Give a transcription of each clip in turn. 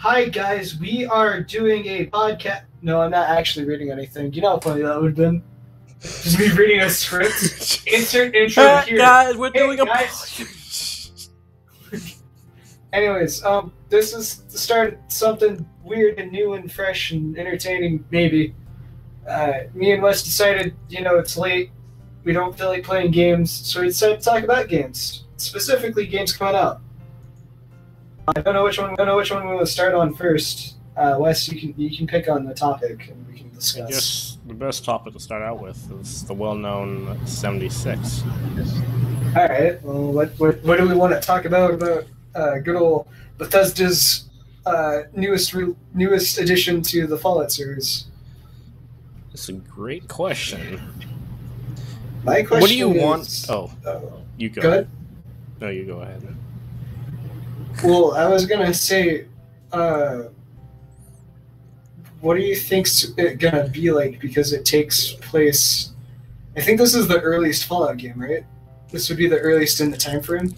Hi guys, we are doing a podcast. No, I'm not actually reading anything. Do you know how funny that would have been? Just me reading a script. Insert intro here. Guys, we're doing a guys. Anyways, this is the start of something weird and new and fresh and entertaining, maybe. Me and Wes decided, it's late. We don't feel like playing games, so we decided to talk about games. Specifically, games coming out. I don't know which one we want to start on first. Wes, you can pick on the topic and we can discuss. I guess the best topic to start out with is the well-known 76. All right. Well, what do we want to talk about good old Bethesda's newest addition to the Fallout series? It's a great question. My question. What do you is, want? You go. Good. No, you go ahead. Well, I was gonna say, what do you think's it gonna be like? Because it takes place. I think this is the earliest Fallout game, right? This would be the earliest in the time frame.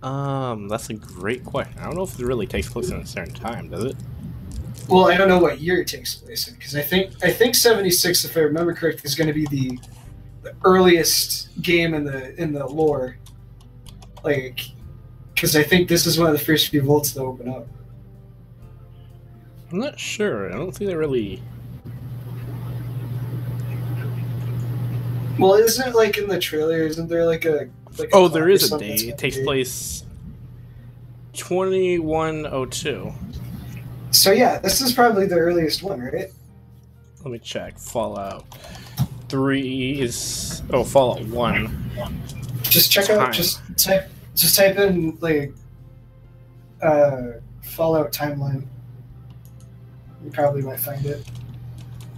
That's a great question. I don't know if it really takes place in a certain time, does it? Well, I don't know what year it takes place in, because I think 76, if I remember correctly, is going to be the earliest game in the lore. Like, because I think this is one of the first few vaults to open up. I'm not sure. I don't think they really. Well, isn't it like in the trailer? Isn't there like a oh, there is a date. It takes place 2102. So yeah, this is probably the earliest one, right? Let me check. Fallout 3 is Fallout 1. Just check out. Just type in like Fallout timeline. You probably might find it.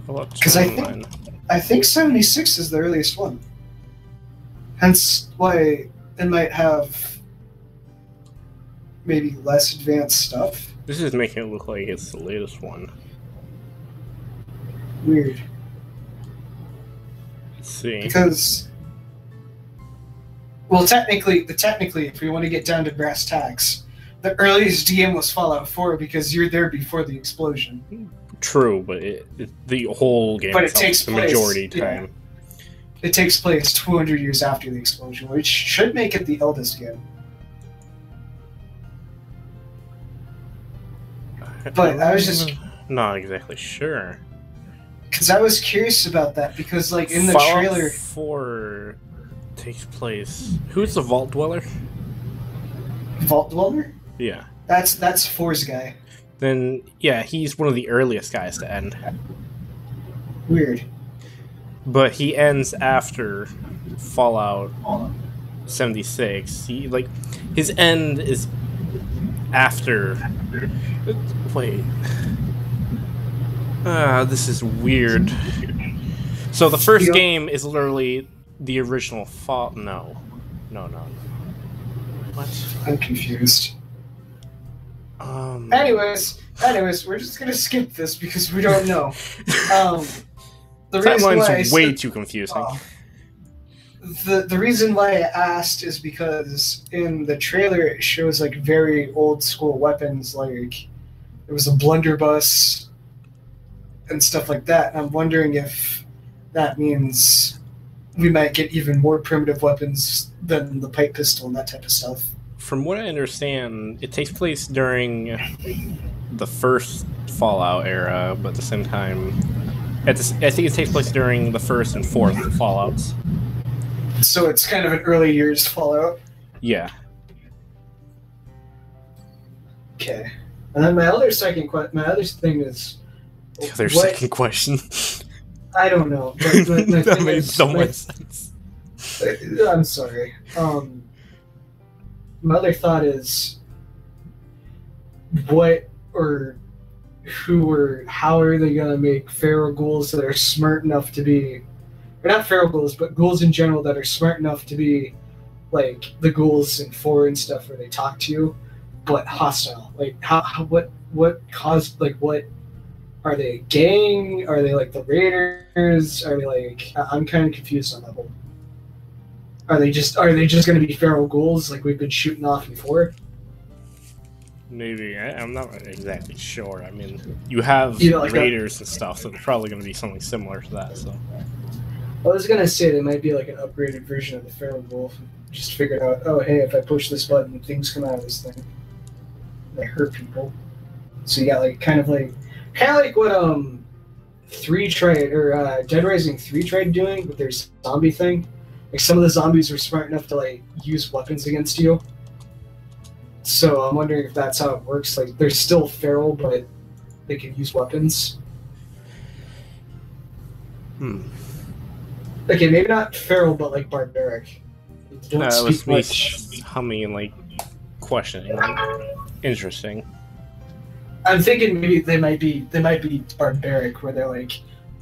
Because I think 76 is the earliest one. Hence why it might have maybe less advanced stuff. This is making it look like it's the latest one. Weird. Let's see. Because, well, technically, if we want to get down to brass tacks, the earliest game was Fallout 4 because you're there before the explosion. True, but the whole game but it takes the place, majority time. Yeah. It takes place 200 years after the explosion, which should make it the eldest game. But I was just not exactly sure. Because I was curious about that, because like in the Fallout trailer 4 takes place. Who's the Vault Dweller? Vault Dweller? Yeah. That's 4's guy. Then yeah, he's one of the earliest guys to end. Weird. But he ends after Fallout 76. His end is after. Wait. This is weird. So the first game is literally the original Fallout. No. What? I'm confused. Anyways, we're just gonna skip this because we don't know. The timeline's way too confusing. The reason why I asked is because in the trailer it shows like very old school weapons, like there was a blunderbuss and stuff like that. And I'm wondering if that means we might get even more primitive weapons than the pipe pistol and that type of stuff. From what I understand, it takes place during the first Fallout era, but at the same time, I think it takes place during the first and fourth Fallouts. So it's kind of an early years Fallout? Yeah. Okay. And then my other thing is... Second question? I don't know. But that made so much sense. I'm sorry. My other thought is... how are they going to make feral ghouls that are smart enough to be... Or not feral ghouls, but ghouls in general that are smart enough to be like the ghouls in 4 and stuff where they talk to you, but hostile. Like, what caused, like, what... Are they a gang? Are they like the Raiders? Are they like... I'm kind of confused on that whole... Are they just going to be feral ghouls like we've been shooting off before? Maybe. I'm not exactly sure. I mean, you have like raiders and stuff, so it's probably going to be something similar to that. So I was gonna say they might be like an upgraded version of the feral wolf. Just figured out, oh hey, if I push this button, things come out of this thing. They hurt people. So you got like kind of like what 3 tried or Dead Rising 3 tried doing with their zombie thing. Like some of the zombies were smart enough to like use weapons against you. So I'm wondering if that's how it works. Like they're still feral, but they can use weapons. Okay, maybe not feral, but like barbaric. Don't that speak was much. me humming and like questioning. Like, interesting. I'm thinking maybe they might be barbaric, where they're like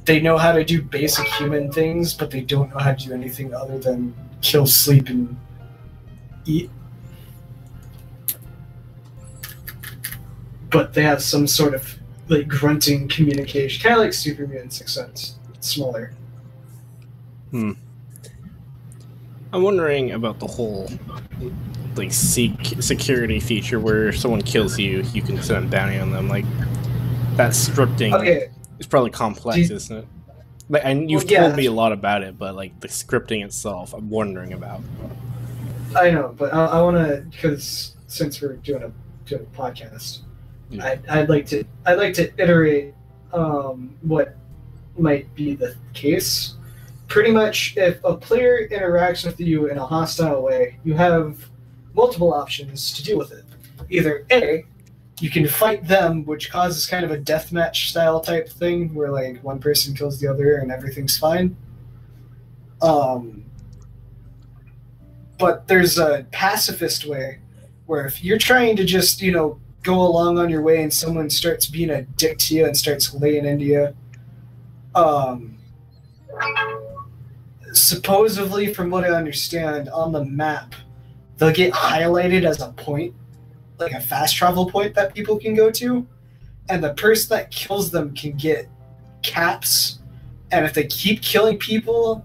they know how to do basic human things, but they don't know how to do anything other than kill, sleep, and eat. But they have some sort of like grunting communication, kind of like Superman 6 Sense, smaller. I'm wondering about the whole like security feature where if someone kills you, you can send a bounty on them. Like that scripting is probably complex, isn't it? Like, and you've told me a lot about it, but like the scripting itself, I'm wondering about. I know, but I want to, because since we're doing a podcast, yeah. I'd like to iterate what might be the case. Pretty much, if a player interacts with you in a hostile way, you have multiple options to deal with it. Either A, you can fight them, which causes kind of a deathmatch style type thing, where like one person kills the other and everything's fine. But there's a pacifist way, where if you're trying to just, go along on your way and someone starts being a dick to you and starts laying into you, supposedly, from what I understand, on the map, they'll get highlighted as a point, like a fast travel point that people can go to, and the person that kills them can get caps, and if they keep killing people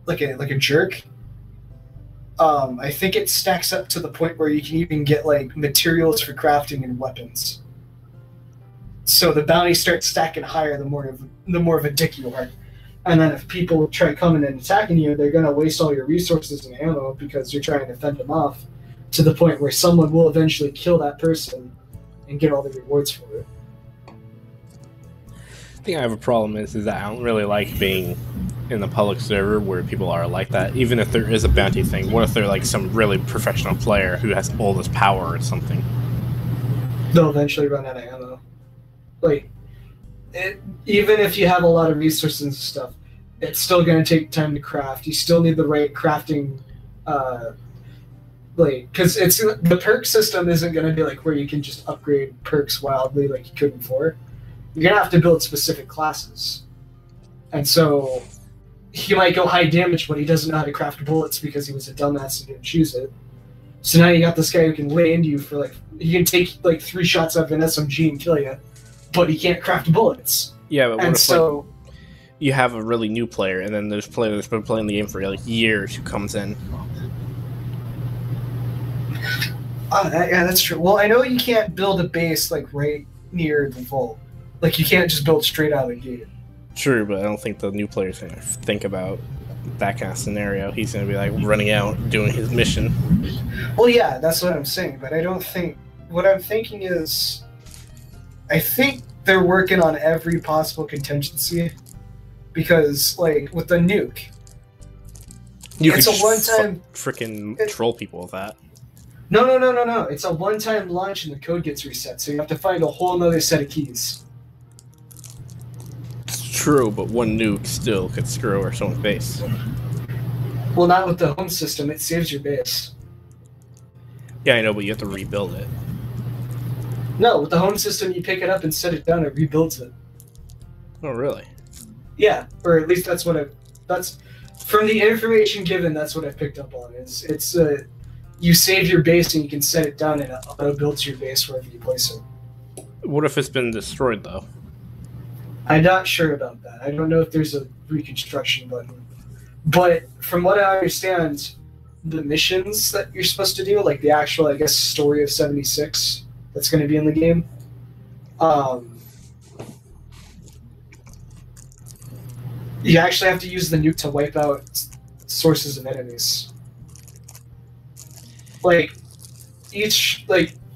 like a jerk, I think it stacks up to the point where you can even get like materials for crafting and weapons. So the bounty starts stacking higher the more of a dick you are. And then if people try coming and attacking you, they're going to waste all your resources and ammo because you're trying to fend them off, to the point where someone will eventually kill that person and get all the rewards for it. I think I have a problem is that I don't really like being in the public server where people are like that. Even if there is a bounty thing, what if they're like some really professional player who has all this power or something? They'll eventually run out of ammo. Like, even if you have a lot of resources and stuff, it's still going to take time to craft. You still need the right crafting, because the perk system isn't going to be like where you can just upgrade perks wildly like you could before. You're going to have to build specific classes. And so he might go high damage, but he doesn't know how to craft bullets because he was a dumbass and didn't choose it. So now you got this guy who can lay into you for he can take 3 shots out of an SMG and kill you, but he can't craft bullets. Yeah, but what if you have a really new player, and then there's a player that's been playing the game for years who comes in? Yeah, that's true. Well, I know you can't build a base right near the vault. You can't just build straight out of the gate. True, but I don't think the new player's going to think about that kind of scenario. He's going to be running out, doing his mission. Well, yeah, that's what I'm saying, but I don't think... What I'm thinking is... I think they're working on every possible contingency, because, with the nuke... You could just one-time freaking troll people with that. No. It's a one-time launch and the code gets reset, so you have to find a whole other set of keys. True, but one nuke still could screw over someone's base. Well, not with the home system. It saves your base. Yeah, I know, but you have to rebuild it. No, with the home system, you pick it up and set it down, and it rebuilds it. Oh, really? Yeah, or at least that's what that's from the information given. That's what I've picked up on. It's you save your base and you can set it down, and it auto builds your base wherever you place it. What if it's been destroyed though? I'm not sure about that. I don't know if there's a reconstruction button. But from what I understand, the missions that you're supposed to do, the actual, story of 76, that's going to be in the game. You actually have to use the nuke to wipe out sources of enemies. Like,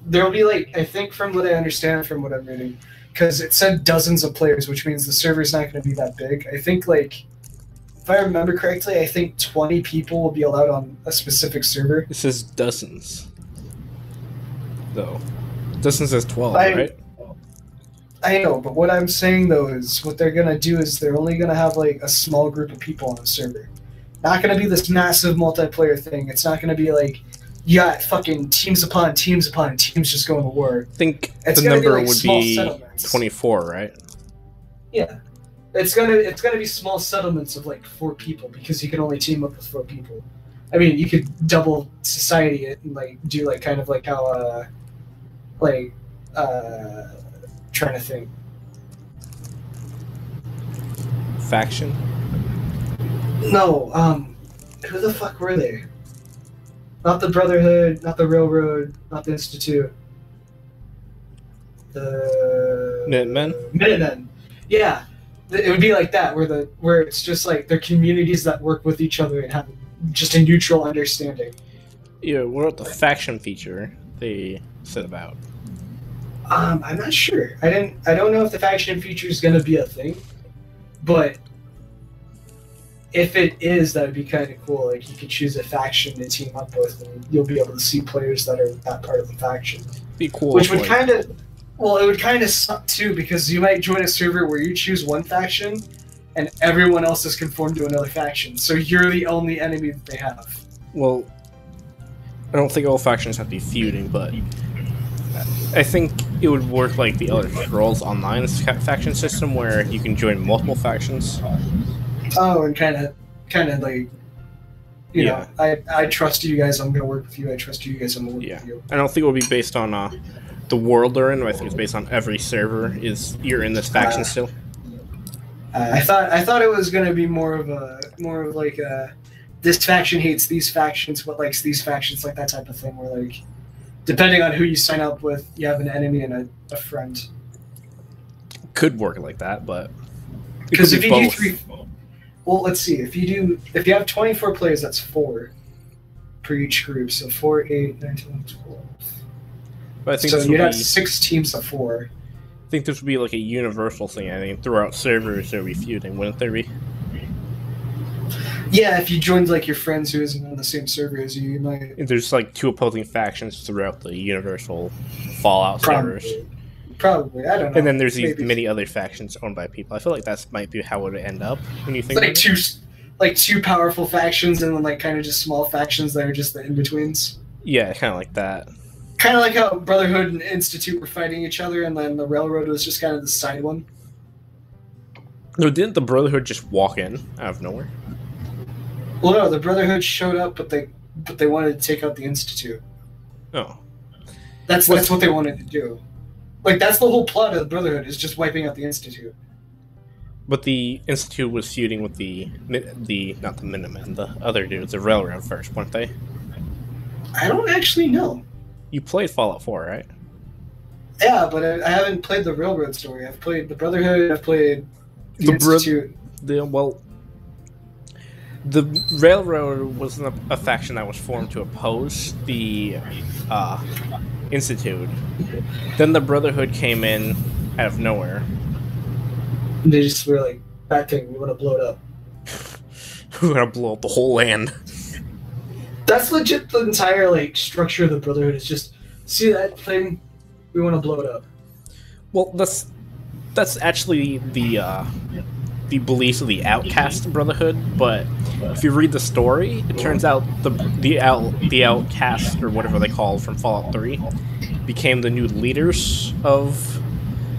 there'll be, I think from what I understand from what I'm reading, because it said dozens of players, which means the server's not going to be that big. I think, if I remember correctly, I think 20 people will be allowed on a specific server. It says dozens, though. Dozens is 12, right? I know, but what I'm saying, though, is what they're going to do is they're only going to have, a small group of people on the server. Not going to be this massive multiplayer thing. It's not going to be, you got fucking teams upon teams upon teams just going to war. I think the number would be 24, right? Yeah. It's gonna be small settlements of 4 people because you can only team up with 4 people. I mean, you could double society it and do kind of how trying to think. Faction? No, who the fuck were they? Not the Brotherhood, not the Railroad, not the Institute. The Minutemen. Yeah. It would be like that, where it's just they're communities that work with each other and have just a neutral understanding. Yeah, what about the faction feature they said about? I'm not sure. I don't know if the faction feature is gonna be a thing, but if it is, that would be kind of cool. You could choose a faction to team up with, and you'll be able to see players that are that part of the faction. Be cool. Which would kind of. Well, it would kind of suck, too, because you might join a server where you choose one faction, and everyone else is conformed to another faction, so you're the only enemy that they have. Well, I don't think all factions have to be feuding, but I think it would work like the Elder Scrolls Online faction system, where you can join multiple factions. Oh, and kind of you know, I trust you guys, I'm going to work with you, I trust you guys, I'm going to work with you. I don't think it will be based on the world they're in. I think it's based on every server you're in this faction still. I thought it was going to be more of this faction hates these factions but likes these factions, that type of thing, where depending on who you sign up with, you have an enemy and a friend. Could work like that, but because if you do 3, well, let's see, if you have 24 players, that's 4 per each group, so 4, 8, 9, 10, 12. But I think so you'd have 6 teams of 4. I think this would be a universal thing. I think throughout servers there would be feuding, wouldn't there be? Yeah, if you joined your friends who isn't on the same server as you, you might. There's 2 opposing factions throughout the universal Fallout servers. Probably, I don't know. And then there's these many other factions owned by people. I feel like that might be how it would end up when you think. It's two powerful factions, and then kind of just small factions that are just the in betweens. Yeah, kind of like that. Kind of like how Brotherhood and Institute were fighting each other, and then the Railroad was just kind of the side one. No, didn't the Brotherhood just walk in out of nowhere? Well, no, the Brotherhood showed up, but they wanted to take out the Institute. Oh, that's what they wanted to do. That's the whole plot of the Brotherhood, is just wiping out the Institute. But the Institute was feuding with the not the Minutemen, the other dudes, the Railroad first, weren't they? I don't actually know. You played Fallout 4, right? Yeah, but I haven't played the Railroad story. I've played the Brotherhood, I've played the Institute. The Railroad was a faction that was formed to oppose the Institute. Then the Brotherhood came in out of nowhere. And they just were bad thing, we want to blow it up. We're going to blow up the whole land. That's legit the entire structure of the Brotherhood, is just, see that thing? We want to blow it up. Well, that's actually the beliefs of the Outcast Brotherhood, but if you read the story, it turns out the Outcast, or whatever they called from Fallout 3, became the new leaders of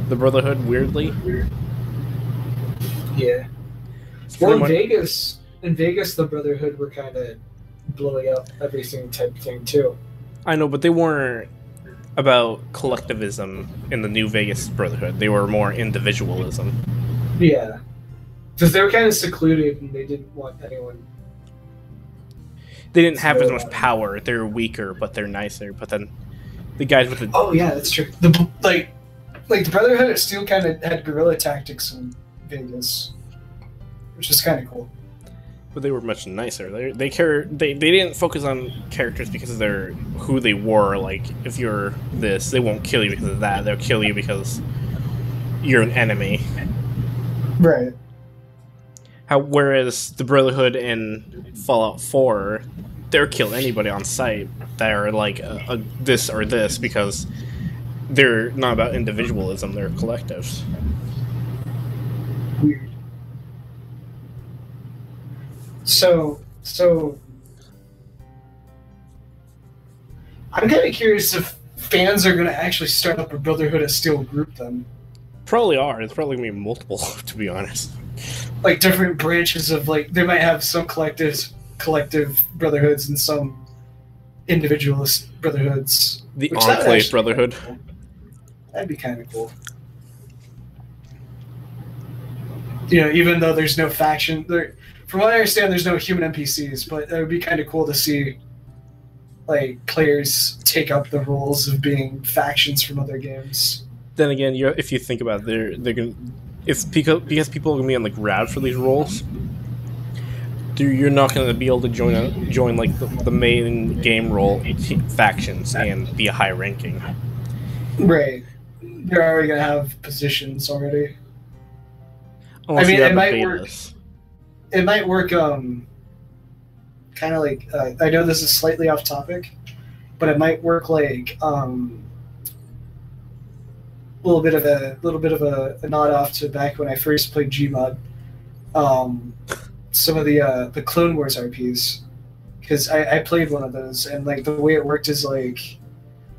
the Brotherhood, weirdly. Yeah. Well, in Vegas, the Brotherhood were kind of blowing up everything type thing, too. I know, but they weren't about collectivism in the New Vegas Brotherhood. They were more individualism. Yeah. Because they were kind of secluded and they didn't want anyone. They didn't have as much power. They're weaker, but they're nicer. But then The guys with the... Oh yeah, that's true. The the Brotherhood of Steel kind of had guerrilla tactics in Vegas, which is kind of cool. But they were much nicer. They didn't focus on characters because of who they were. Like, if you're this, they won't kill you because of that. They'll kill you because you're an enemy. Right. Whereas the Brotherhood in Fallout 4, they'll kill anybody on sight that are like this or this because they're not about individualism. They're collectives. Weird. So I'm kind of curious if fans are going to actually start up a Brotherhood of Steel group then. Probably are. It's probably going to be multiple, to be honest. Like different branches of they might have some collective brotherhoods and some individualist brotherhoods. The Enclave Brotherhood. That'd be kind of cool. Even though there's no faction there. From what I understand, there's no human NPCs, but it would be kind of cool to see, players take up the roles of being factions from other games. Then again, if you think about it, they're gonna, because people are gonna be on rad for these roles, you're not gonna be able to join the main game role factions and be a high ranking. Right, they're already gonna have positions already. Unless it might work. It might work, kind of I know this is slightly off topic, but it might work a little bit of a nod off to back when I first played Gmod. Some of the Clone Wars RPs, because I played one of those, and the way it worked is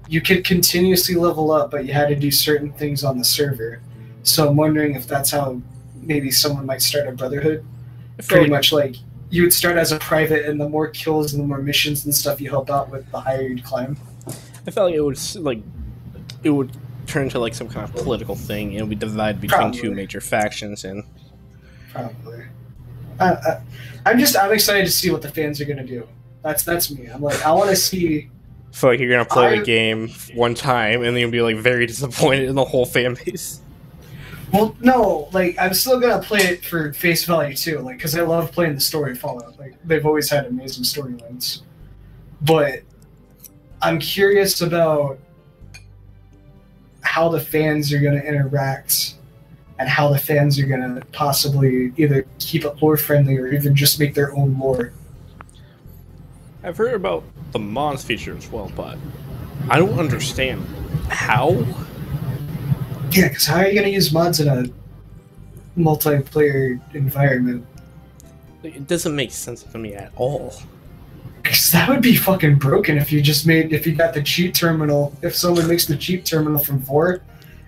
you could continuously level up, but you had to do certain things on the server. So I'm wondering if that's how maybe someone might start a Brotherhood. Pretty much you would start as a private, and the more kills and the more missions and stuff you help out with, the higher you'd climb. I felt it would turn into some kind of political thing, and it would be divided between two major factions. And probably, I'm excited to see what the fans are gonna do. That's me. I'm I want to see. I feel like you're gonna play the game one time, and then you'll be very disappointed in the whole fan base. Well, no, I'm still gonna play it for face value too, because I love playing the story of Fallout. They've always had amazing storylines. But I'm curious about how the fans are gonna interact, and how the fans are gonna possibly either keep it lore friendly or even just make their own lore. I've heard about the mods feature as well, but I don't understand how. Yeah, because how are you going to use mods in a multiplayer environment? It doesn't make sense to me at all. Because that would be fucking broken if you got the cheat terminal. If someone makes the cheat terminal from 4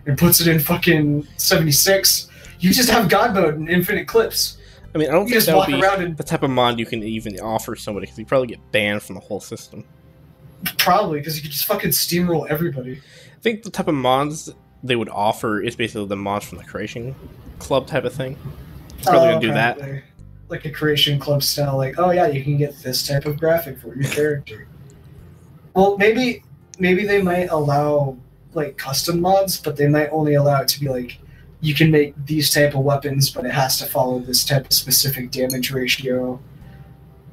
and puts it in fucking 76, you just have God mode and infinite clips. I mean, I don't think that would be the type of mod you can even offer somebody, because you probably get banned from the whole system. Probably, because you could just fucking steamroll everybody. I think the type of mods they would offer is basically the mods from the Creation Club type of thing. It's probably gonna do that. Like a Creation Club style, oh yeah, you can get this type of graphic for your character. Well, maybe they might allow custom mods, but they might only allow it to be you can make these type of weapons, but it has to follow this type of specific damage ratio.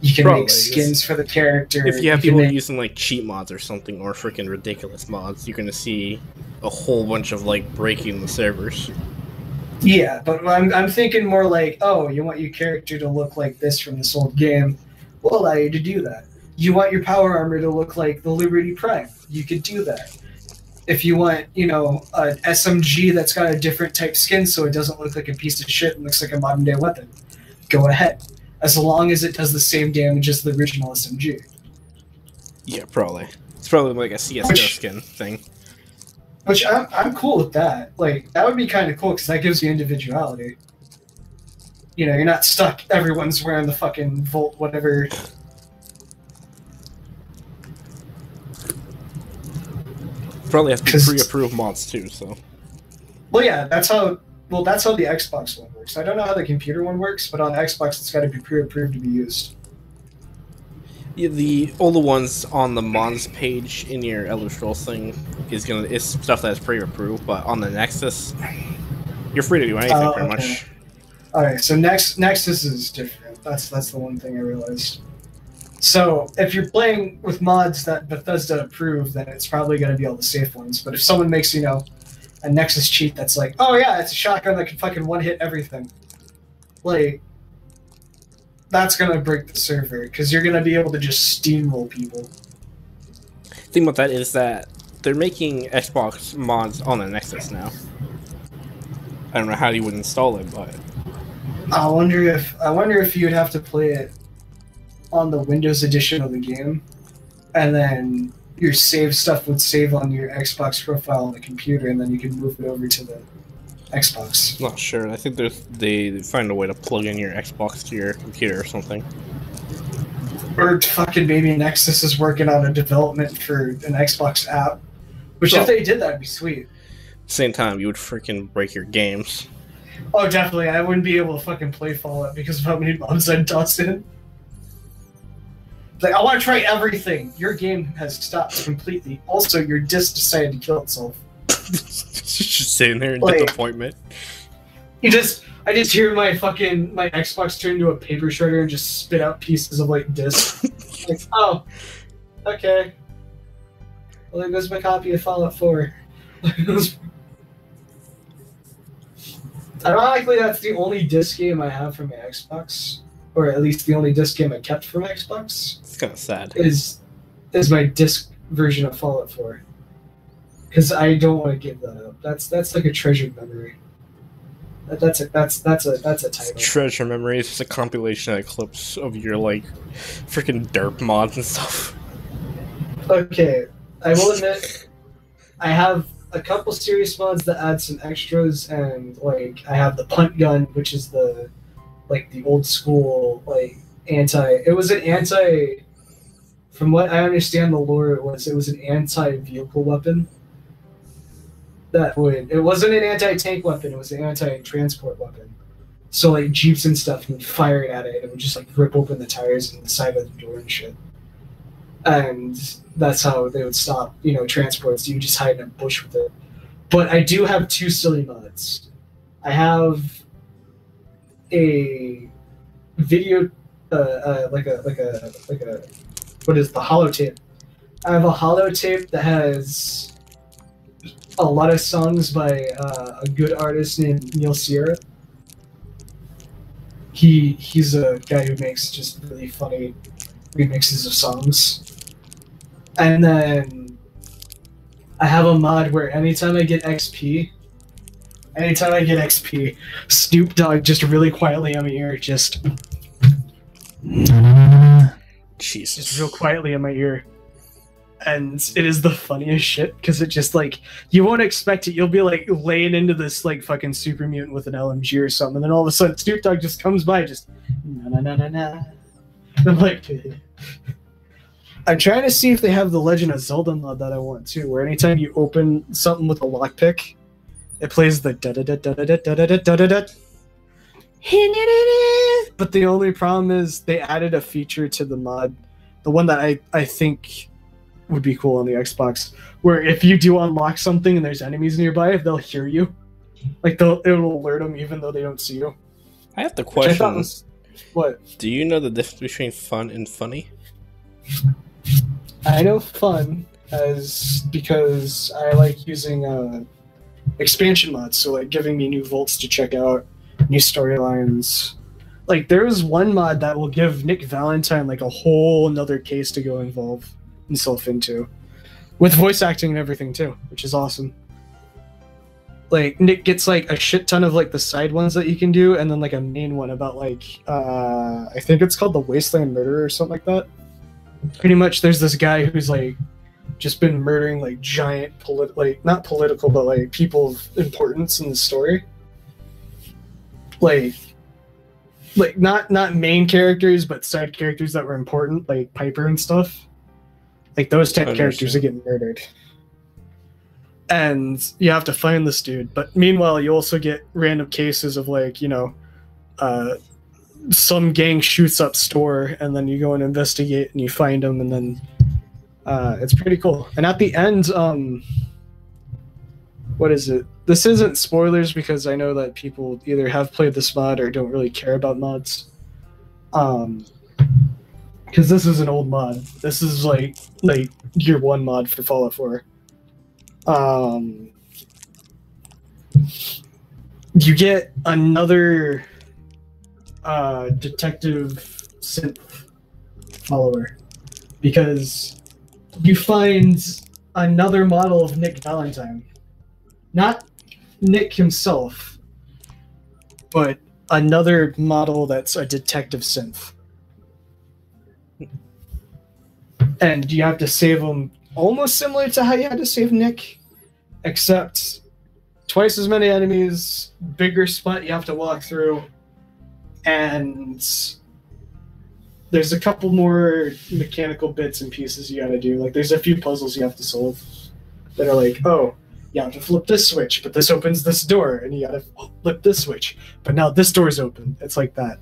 You can make skins for the character. If you have people using cheat mods or something, or freaking ridiculous mods, you're gonna see a whole bunch of breaking the servers. Yeah, but I'm thinking more oh, you want your character to look like this from this old game, we'll allow you to do that. You want your power armor to look like the Liberty Prime, you could do that. If you want, an SMG that's got a different type skin so it doesn't look like a piece of shit and looks like a modern day weapon, go ahead. As long as it does the same damage as the original SMG. Yeah, probably. It's probably a CSGO skin thing. Which I'm cool with that. That would be kind of cool, because that gives you individuality. You're not stuck. Everyone's wearing the fucking Volt whatever. Probably have to be pre-approved mods too, so. Well, yeah, that's how the Xbox one works. I don't know how the computer one works, but on Xbox it's got to be pre-approved to be used. Yeah, all the ones on the mods page in your Elder Scrolls thing is stuff that's pre-approved, but on the Nexus, you're free to do anything pretty much. Alright, so Nexus is different. That's the one thing I realized. So if you're playing with mods that Bethesda approved, then it's probably going to be all the safe ones. But if someone makes, you know, a Nexus cheat that's like, oh yeah, it's a shotgun that can fucking one-hit everything, like, that's going to break the server, because you're going to be able to just steamroll people. The thing about that is that they're making Xbox mods on the Nexus now. I don't know how you would install it, but I wonder if you'd have to play it on the Windows edition of the game, and then your save stuff would save on your Xbox profile on the computer, and then you can move it over to the Xbox. Not sure. I think they find a way to plug in your Xbox to your computer or something. Or fucking maybe Nexus is working on a development for an Xbox app. Which, if they did, that'd be sweet. Same time, you would freaking break your games. Oh, definitely. I wouldn't be able to fucking play Fallout because of how many mods I'd tossed in. Like, I want to try everything. Your game has stopped completely. Also, your disc decided to kill itself. Just sitting there in like, disappointment. I just hear my Xbox turn into a paper shredder and just spit out pieces of like disc. Like, oh, okay. Well, there goes my copy of Fallout 4. Ironically, that's the only disc game I have for my Xbox, or at least the only disc game I kept for my Xbox. It's kind of sad. Is my disc version of Fallout 4, because I don't want to give that up. That's like a treasured memory. That's a title. Treasure memory is just a compilation of clips of your like freaking derp mods and stuff. Okay, I will admit, I have a couple serious mods that add some extras, and like I have the punt gun, which is the old school from what I understand the lore, it was an anti-vehicle weapon. It wasn't an anti-tank weapon, it was an anti-transport weapon. So like jeeps and stuff can fire it at it and it would just like rip open the tires and the side of the door and shit. And that's how they would stop, you know, transports. You just hide in a bush with it. But I do have two silly mods. I have a video, what is the holotape? I have a holotape that has a lot of songs by a good artist named Neil Sierra. He's a guy who makes just really funny remixes of songs. And then I have a mod where anytime I get XP, Snoop Dogg just really quietly on my ear, just real quietly in my ear. And it is the funniest shit, because it just like, you won't expect it. You'll be like laying into this like fucking super mutant with an LMG or something, and then all of a sudden Snoop Dogg just comes by, just na na na na na. I'm like, I'm trying to see if they have the Legend of Zelda mod that I want too, where anytime you open something with a lockpick, it plays the da da da da da da da da da da da. But the only problem is they added a feature to the mod, the one that I think would be cool on the Xbox, where if you do unlock something and there's enemies nearby, they'll hear you. Like it'll alert them even though they don't see you. I have the question. What? Do you know the difference between fun and funny? I know fun because I like using expansion mods, so like giving me new vaults to check out, new storylines. Like there's one mod that will give Nick Valentine like a whole another case to go involve himself into, with voice acting and everything too, which is awesome. Like Nick gets like a shit ton of like the side ones that you can do, and then like a main one about like I think it's called the Wasteland Murderer or something like that. Pretty much there's this guy who's like just been murdering like giant not political, but like people of importance in the story. Like not main characters, but side characters that were important, like Piper and stuff. Like those 10 characters are getting murdered. And you have to find this dude. But meanwhile, you also get random cases of like, you know, some gang shoots up store, and then you go and investigate, and you find them, and then it's pretty cool. And at the end, what is it? This isn't spoilers because I know that people either have played this mod or don't really care about mods. Because this is an old mod. This is like year 1 mod for Fallout 4. You get another detective synth follower because you find another model of Nick Valentine. Not Nick himself, but another model that's a detective synth. And you have to save him almost similar to how you had to save Nick, except twice as many enemies, bigger spot you have to walk through, and there's a couple more mechanical bits and pieces you gotta do. Like, there's a few puzzles you have to solve that are like, oh, you have to flip this switch, but this opens this door, and you gotta flip this switch, but now this door's open. It's like that.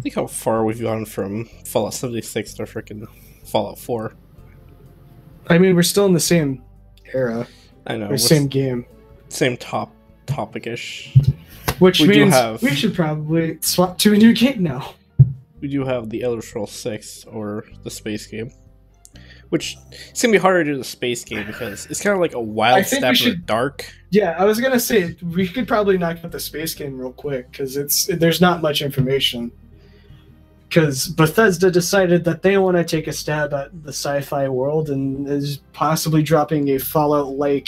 Think how far we've gone from Fallout 76 to freaking Fallout 4. I mean, we're still in the same era. I know. Or same game. Same topic-ish. Which means we should probably swap to a new game now. We do have the Elder Scrolls 6, or the space game. Which, it's going to be harder to do the space game because it's kind of like a wild step in the dark. Yeah, I was going to say, we could probably knock out the space game real quick, because there's not much information. Because Bethesda decided that they want to take a stab at the sci-fi world and is possibly dropping a Fallout-like,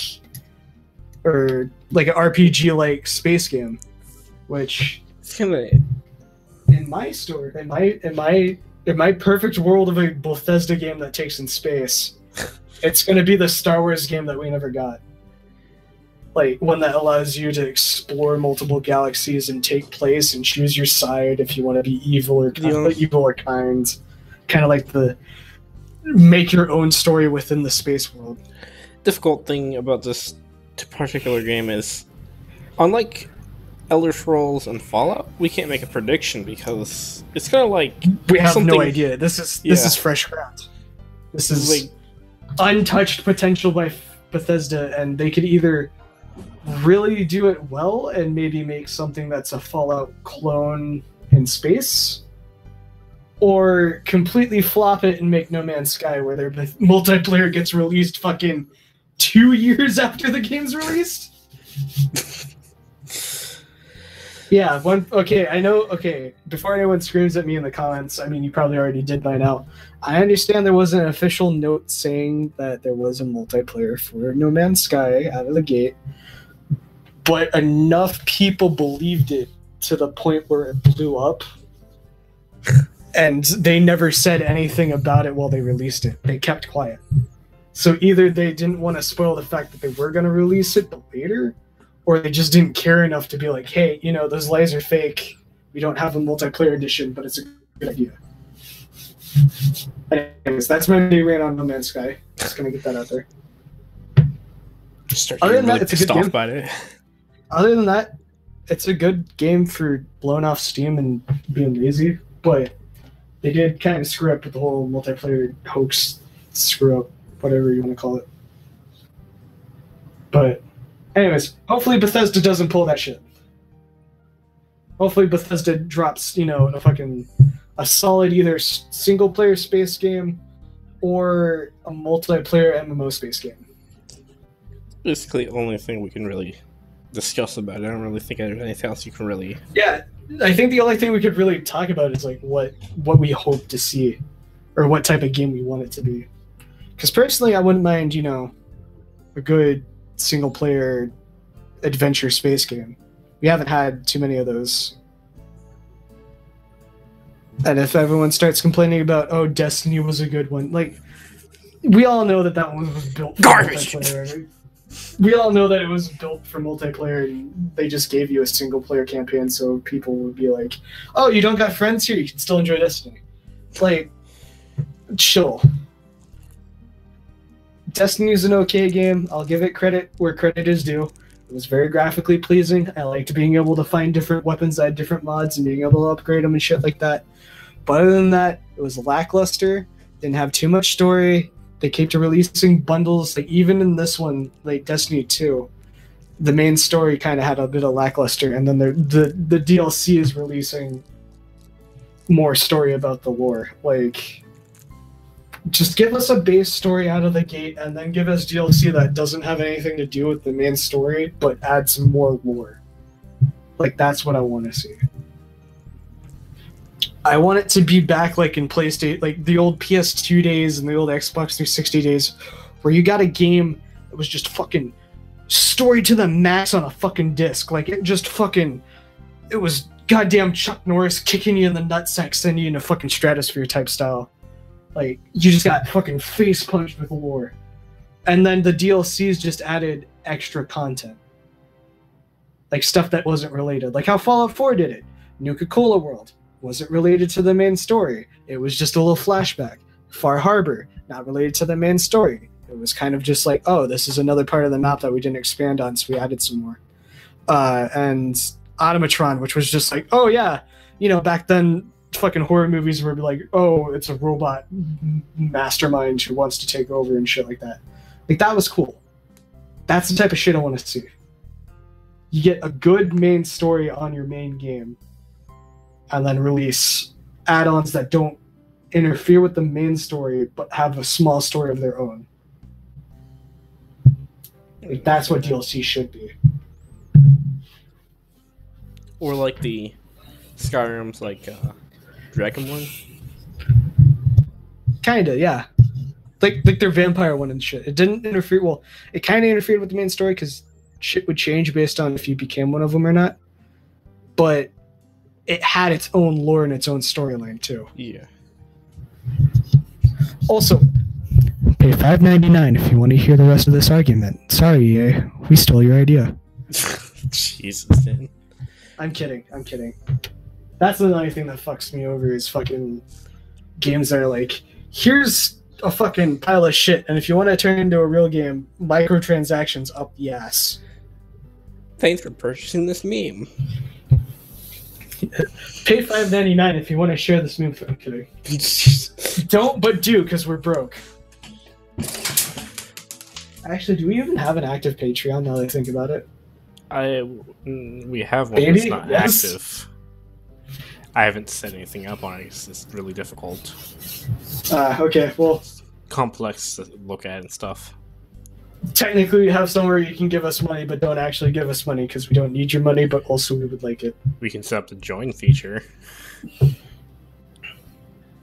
or like an RPG-like space game. Which, it's kind of... in my story, in my perfect world of a Bethesda game that takes in space, it's going to be the Star Wars game that we never got. Like, one that allows you to explore multiple galaxies and take place and choose your side if you want to be evil or kind. Kind of like the make your own story within the space world. Difficult thing about this particular game is, unlike Elder Scrolls and Fallout, we can't make a prediction because it's kind of like we have no idea. This is fresh ground. This is like untouched potential by Bethesda, and they could either really do it well and maybe make something that's a Fallout clone in space, or completely flop it and make No Man's Sky, where their multiplayer gets released fucking 2 years after the game's released. Yeah, I know, before anyone screams at me in the comments, I mean, you probably already did by now, I understand there was an official note saying that there was a multiplayer for No Man's Sky out of the gate, but enough people believed it to the point where it blew up, and they never said anything about it while they released it. They kept quiet. So either they didn't want to spoil the fact that they were going to release it, but later, or they just didn't care enough to be like, hey, you know, those lies are fake. We don't have a multiplayer edition, but it's a good idea. Anyways, that's my new rant on No Man's Sky. Just going to get that out there. Other than that, it's a good game. By it. Other than that, it's a good game for blowing off steam and being lazy, but they did kind of screw up with the whole multiplayer hoax, screw up, whatever you want to call it. But anyways, hopefully Bethesda doesn't pull that shit. Hopefully Bethesda drops, you know, a solid either single-player space game or a multiplayer MMO space game. Basically, the only thing we can really discuss about it. I don't really think there's anything else you can really... Yeah, I think the only thing we could really talk about is like what we hope to see, or what type of game we want it to be. Because personally, I wouldn't mind, you know, a good single-player adventure space game. We haven't had too many of those. And if everyone starts complaining about, oh, Destiny was a good one, like, we all know that one was built for garbage. Multiplayer. We all know that it was built for multiplayer, and they just gave you a single-player campaign so people would be like, oh, you don't got friends here, you can still enjoy Destiny. Like, chill. Destiny's an okay game. I'll give it credit where credit is due. It was very graphically pleasing. I liked being able to find different weapons that had different mods and being able to upgrade them and shit like that. But other than that, it was lackluster. Didn't have too much story. They kept releasing bundles. Like even in this one, like Destiny 2, the main story kind of had a bit of lackluster, and then the DLC is releasing more story about the lore. Like, just give us a base story out of the gate, and then give us DLC that doesn't have anything to do with the main story, but add some more lore. Like, that's what I want to see. I want it to be back like in PlayStation, like the old PS2 days and the old Xbox 360 days, where you got a game that was just fucking story to the max on a fucking disc. Like, it just fucking, it was goddamn Chuck Norris kicking you in the nutsack, sending you in a fucking stratosphere type style. Like, you just got fucking face punched with lore. And then the DLCs just added extra content. Like, stuff that wasn't related. Like how Fallout 4 did it. Nuka-Cola World wasn't related to the main story. It was just a little flashback. Far Harbor, not related to the main story. It was kind of just like, oh, this is another part of the map that we didn't expand on, so we added some more. And Automatron, which was just like, oh yeah, you know, back then fucking horror movies were like, oh, it's a robot mastermind who wants to take over and shit like that. Like, that was cool. That's the type of shit I want to see. You get a good main story on your main game, and then release add-ons that don't interfere with the main story, but have a small story of their own. Like, that's what DLC should be. Or like the Skyrim's like Dragon one. Kinda, yeah. Like their vampire one and shit. It didn't interfere. Well, it kind of interfered with the main story because shit would change based on if you became one of them or not. But it had its own lore and its own storyline too. Yeah. Also, pay $5.99 if you want to hear the rest of this argument. Sorry, EA, we stole your idea. Jesus, man. I'm kidding. That's another thing that fucks me over is fucking games that are like, here's a fucking pile of shit, and if you want to turn it into a real game, microtransactions up the ass. Thanks for purchasing this meme. Pay $5.99 if you want to share this meme. I'm kidding. Don't, but do, because we're broke. Actually, do we even have an active Patreon now that I think about it? We have one that's not active. I haven't set anything up on it. It's just really difficult. Okay, well, complex to look at and stuff. Technically, we have somewhere you can give us money, but don't actually give us money because we don't need your money, but also we would like it. We can set up the join feature.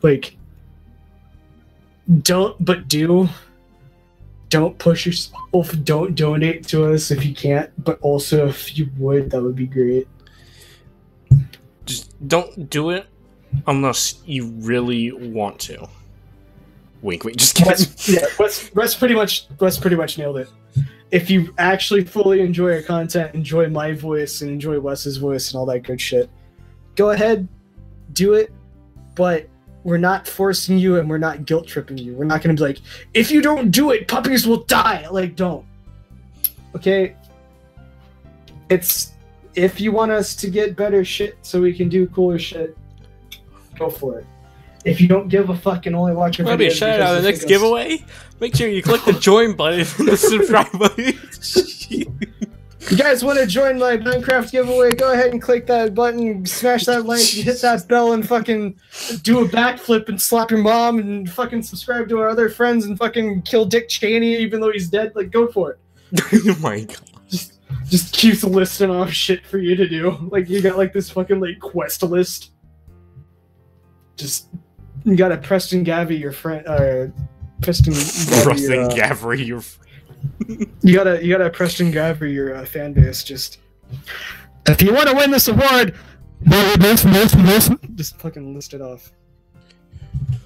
Like, don't push yourself. Don't donate to us if you can't, but also if you would, that would be great. Just don't do it unless you really want to. Wink, wink. Just kidding. Wes pretty much nailed it. If you actually fully enjoy our content, enjoy my voice, and enjoy Wes's voice and all that good shit, go ahead, do it. But we're not forcing you, and we're not guilt tripping you. We're not going to be like, if you don't do it, puppies will die. Like, don't. Okay? It's, if you want us to get better shit so we can do cooler shit, go for it. If you don't give a fuck and only watch your videos... That'll be a shout out the next giveaway. Make sure you click the join button and the subscribe button. You guys want to join my Minecraft giveaway? Go ahead and click that button, smash that like, hit that bell, and fucking do a backflip and slap your mom and fucking subscribe to our other friends and fucking kill Dick Cheney even though he's dead. Like, go for it. Oh my god. Just keeps listing off shit for you to do. Like, you got like this fucking like quest list. Just... You got a Preston Gavry, your friend. Preston Gavry, your friend. You got a Preston Gavry, your fan base. Just if you want to win this award, just fucking list it off.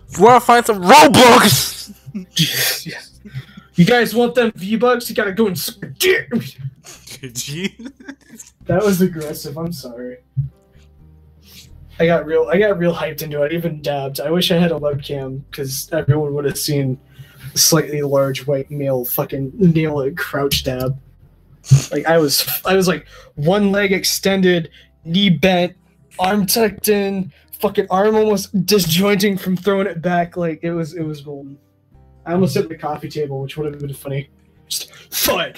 If you want to find some Robux, yeah. You guys want them V-Bucks? You gotta go and That was aggressive. I'm sorry. I got real hyped into it. I even dabbed. I wish I had a webcam because everyone would have seen a slightly large white male fucking nail a crouch dab. Like I was like one leg extended, knee bent, arm tucked in, fucking arm almost disjointing from throwing it back. Like it was golden. I almost hit the coffee table, which would have been funny. Just fun.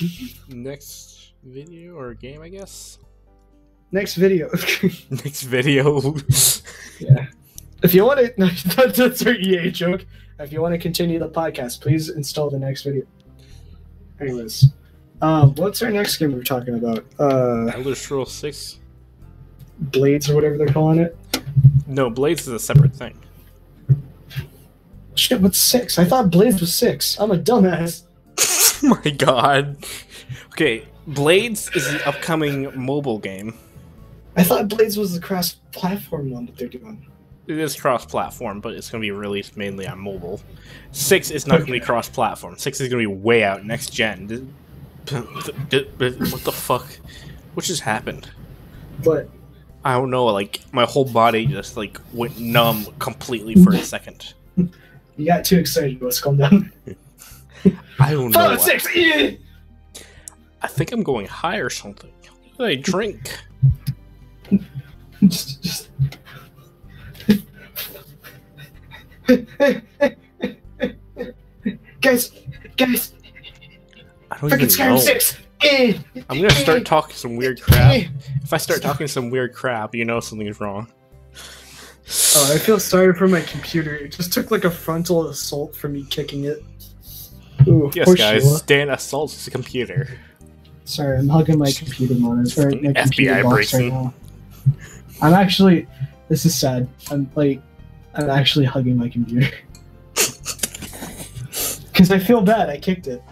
Next video or game, I guess. Next video. Next video. Yeah. If you want to, that's our EA joke. If you want to continue the podcast, please install the next video. Anyways, what's our next game we're talking about? Elder Scrolls 6. Blades or whatever they're calling it. No, Blades is a separate thing. Shit, what's 6? I thought Blades was 6. I'm a dumbass. Oh my god. Okay, Blades is the upcoming mobile game. I thought Blades was the cross-platform one that they're doing. It is cross-platform, but it's going to be released mainly on mobile. 6 is not going to be cross-platform. 6 is going to be way out next gen. What the fuck? What just happened? What? I don't know, like, my whole body just, like, went numb completely for a second. You got too excited. Let's calm down. I don't know. Fallout 6! I think I'm going high or something. What did I drink? just... guys! I don't Freaking even Skyrim know. 6! I'm gonna start talking some weird crap. If I start talking some weird crap, you know something's wrong. Oh, I feel sorry for my computer. It just took like a frontal assault from me kicking it. Ooh, Yes, guys, Sheila. Dan assaults the computer. Sorry, I'm hugging my computer monitor. My computer FBI box breaks right in. now. I'm actually. This is sad. I'm actually hugging my computer. Because I feel bad. I kicked it.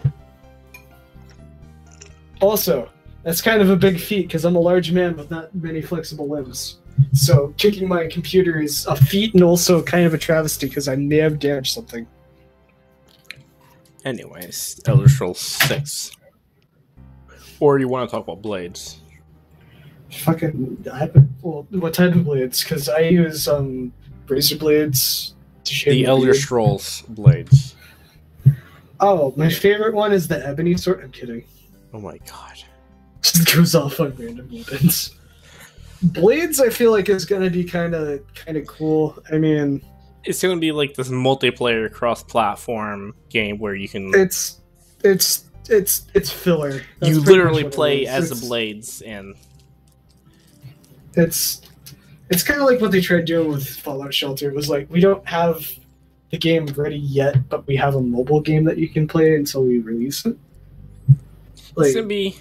Also, that's kind of a big feat because I'm a large man with not many flexible limbs. So kicking my computer is a feat and also kind of a travesty because I may have damaged something. Anyways, Elder Scrolls 6. Or you want to talk about Blades? What type of blades? Because I use razor blades to shave The my Elder beard. Scrolls Blades. Oh, my favorite one is the ebony sword. I'm kidding. Oh my god. Just goes off on random weapons. Blades, I feel like is gonna be kind of cool. I mean, It's gonna be like this multiplayer cross-platform game where you can... it's filler. That's you pretty literally much what it play is. as the Blades, and... It's kind of like what they tried doing with Fallout Shelter. It was like, we don't have the game ready yet, but we have a mobile game that you can play until we release it. Like, It's gonna be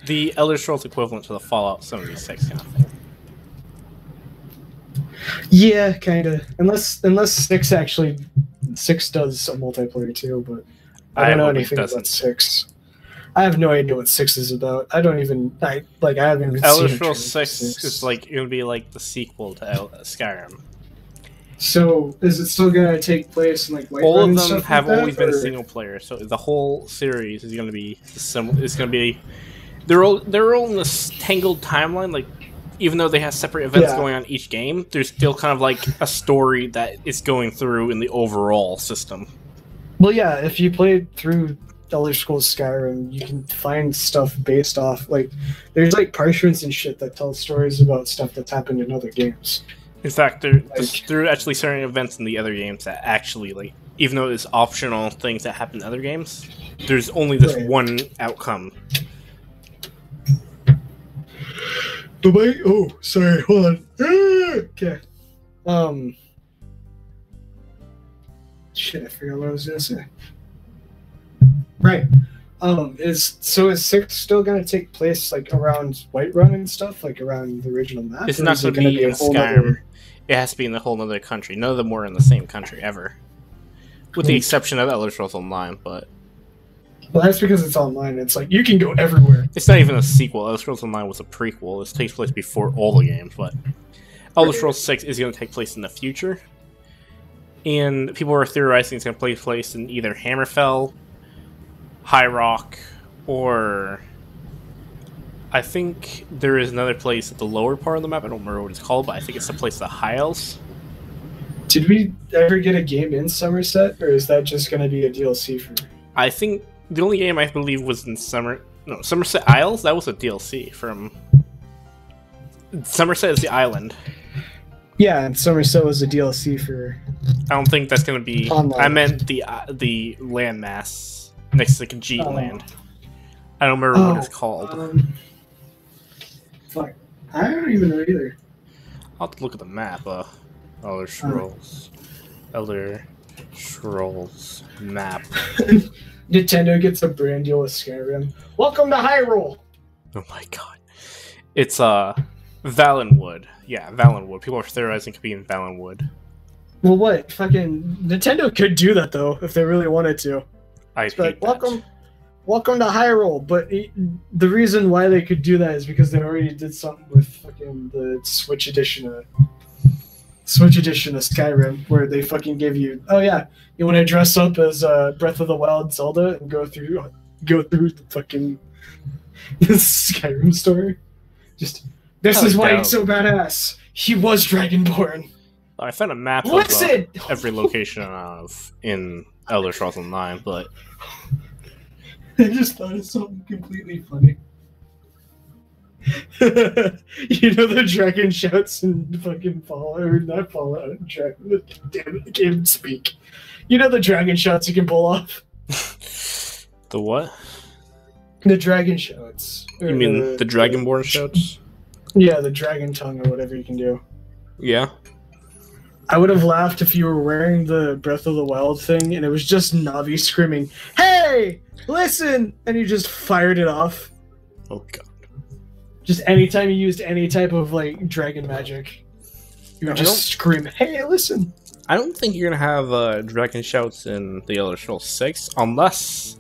the Elder Scrolls equivalent to the Fallout 76 kind of thing. yeah, kind of. Unless 6 does a multiplayer too, but I don't know hope it anything about doesn't. 6. I have no idea what 6 is about. I haven't even Elder seen a Scrolls trailer for 6 is like, it would be like the sequel to Skyrim. So, is it still gonna take place in like Whiterun All of and them stuff have like that, always been or- single player, so the whole series is gonna be it's gonna be they're all in this tangled timeline. Like, even though they have separate events Yeah. going on each game, there's still kind of like a story that is going through in the overall system. Well, yeah, if you played through Elder Scrolls Skyrim, you can find stuff based off, like, there's like parchments and shit that tell stories about stuff that's happened in other games. In fact, there are actually certain events in the other games that actually, like, even though it's optional things that happen in other games, there's only this Right. one outcome. Oh, sorry, hold on. Okay. Shit, I forgot what I was gonna say. Right. Is 6 still gonna take place like around Whiterun and stuff, like around the original map? It's or not is it going to be a in whole Skyrim. nother- It has to be in a whole other country. None of them were in the same country ever. With the exception of Elder Scrolls Online, but... Well, that's because it's online. It's like, you can go everywhere. It's not even a sequel. Elder Scrolls Online was a prequel. This takes place before all the games, but... Elder Scrolls 6 is going to take place in the future. And people are theorizing it's going to take place in either Hammerfell, High Rock, or... I think there is another place at the lower part of the map. I don't remember what it's called, but I think it's the place, the High Elves. Did we ever get a game in Somerset, or is that just going to be a DLC for... I think the only game I believe was in No, Somerset Isles? That was a DLC from... Somerset is the island. Yeah, and Somerset was a DLC for... I don't think that's going to be... Online. I meant the landmass next to the Khajiit land. I don't remember what it's called. Fuck. I don't even know either. I'll have to look at the map. Elder Scrolls. Elder Scrolls map. Nintendo gets a brand deal with Skyrim. Welcome to Hyrule! Oh my god. It's Valenwood. Yeah, Valenwood. People are theorizing it could be in Valenwood. Well, what? Fucking Nintendo could do that though if they really wanted to. I hate that. Welcome to Hyrule. But the reason why they could do that is because they already did something with fucking the Switch edition of Skyrim, where they fucking give you, oh yeah, you want to dress up as Breath of the Wild Zelda and go through the fucking Skyrim story. Just this is why he's so badass. He was Dragonborn. I found a map of every location in Elder Scrolls Online, but I just thought of something completely funny. You know the dragon shouts in fucking Fallout, or not Fallout, Dragon, damn it, I can't even speak. You know the dragon shouts you can pull off? The what? The dragon shouts. You mean the Dragonborn shouts? Yeah, the dragon tongue or whatever you can do. Yeah. I would have laughed if you were wearing the Breath of the Wild thing and it was just Navi screaming, "Hey, listen!" and you just fired it off. Oh god. Just anytime you used any type of like dragon magic, you would just scream, "Hey, listen!" I don't think you're gonna have dragon shouts in the Elder Scrolls 6 unless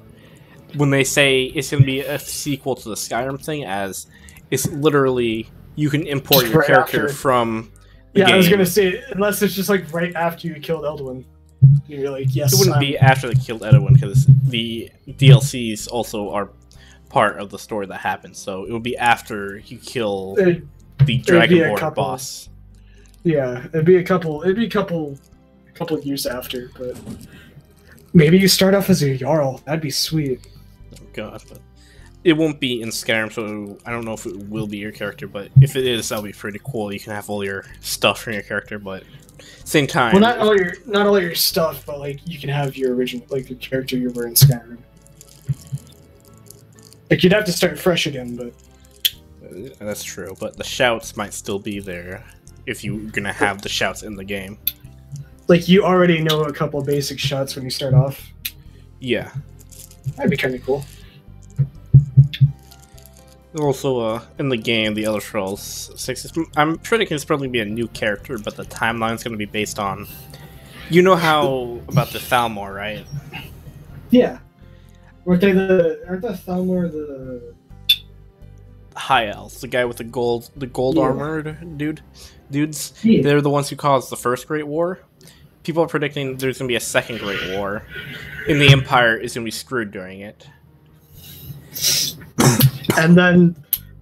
when they say it's gonna be a sequel to the Skyrim thing, as it's literally you can import your character from the game. I was gonna say unless it's just like right after you killed Elduin. You're like, yes. It wouldn't be after they killed Edwin because the DLCs also are part of the story that happens. So it would be after you kill the Dragonborn boss. Yeah, it'd be a couple years after, but maybe you start off as a Jarl. That'd be sweet. Oh god, but it won't be in Skyrim, so I don't know if it will be your character, but if it is, that'll be pretty cool. You can have all your stuff from your character, but same time. Well, not all your stuff, but like you can have your original, like the character you were in Skyrim. Like you'd have to start fresh again, but that's true. But the shouts might still be there if you're gonna have the shouts in the game. Like you already know a couple basic shouts when you start off. Yeah, that'd be kind of cool. Also, in the game, the Elder Scrolls 6, I'm predicting it's probably be a new character, but the timeline's going to be based on... You know how about the Thalmor, right? Yeah. Aren't the Thalmor the... High Elves, the guy with the gold armored dudes? Yeah. They're the ones who caused the First Great War. People are predicting there's going to be a Second Great War, and the Empire is going to be screwed during it. And then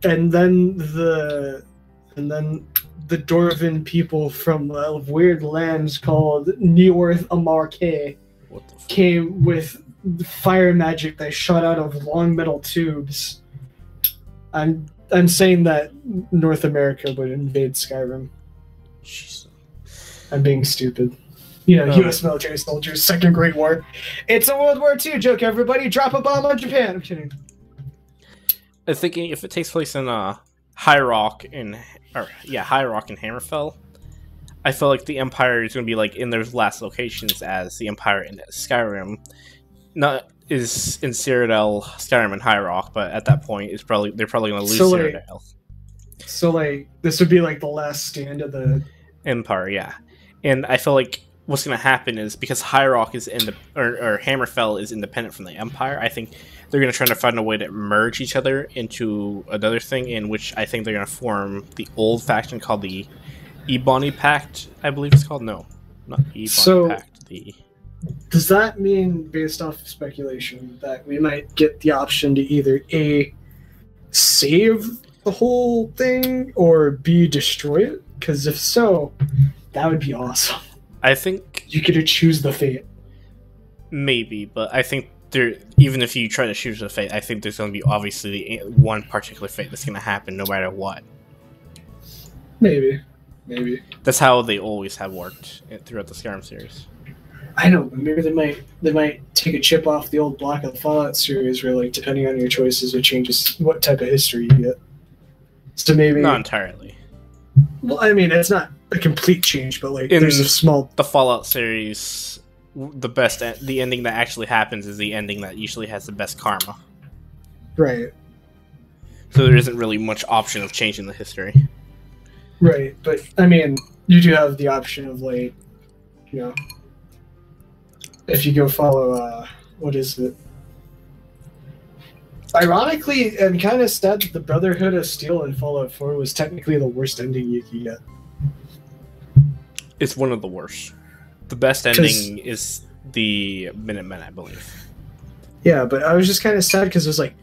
the Dwarven people from weird lands called Neorth Amarke came with fire magic that shot out of long metal tubes. I'm saying that North America would invade Skyrim. Jeez. I'm being stupid. You know, U.S. military soldiers, Second Great War. It's a World War II joke, everybody. Drop a bomb on Japan. I'm kidding. I'm thinking if it takes place in High Rock and Hammerfell, I feel like the Empire is going to be like in their last locations as the Empire in Skyrim. Not is in Cyrodiil, Skyrim, and High Rock, but at that point, they're probably going to lose Cyrodiil. So like this would be like the last stand of the Empire, yeah. And I feel like what's going to happen is because High Rock is or Hammerfell is independent from the Empire, I think they're going to try to find a way to merge each other into another thing, in which I think they're going to form the old faction called the Ebony Pact, I believe it's called. No, not Ebony Pact. Does that mean, based off of speculation, that we might get the option to either A, save the whole thing, or B, destroy it? Because if so, that would be awesome. I think you could choose the fate. Maybe, but I think even if you try to choose a fate, I think there's going to be obviously one particular fate that's going to happen no matter what. Maybe. That's how they always have worked throughout the Skyrim series. I know, but maybe they might take a chip off the old block of the Fallout series, where like depending on your choices, it changes what type of history you get. So maybe not entirely. Well, I mean, it's not a complete change, but like there's a small. The Fallout series, the ending that actually happens is the ending that usually has the best karma. Right. So there isn't really much option of changing the history. Right, but I mean, you do have the option of like, you know, if you go follow, what is it? Ironically, I'm kind of sad that the Brotherhood of Steel in Fallout 4 was technically the worst ending you could get. It's one of the worst. The best ending is the Minutemen, I believe. Yeah, but I was just kind of sad because it was like,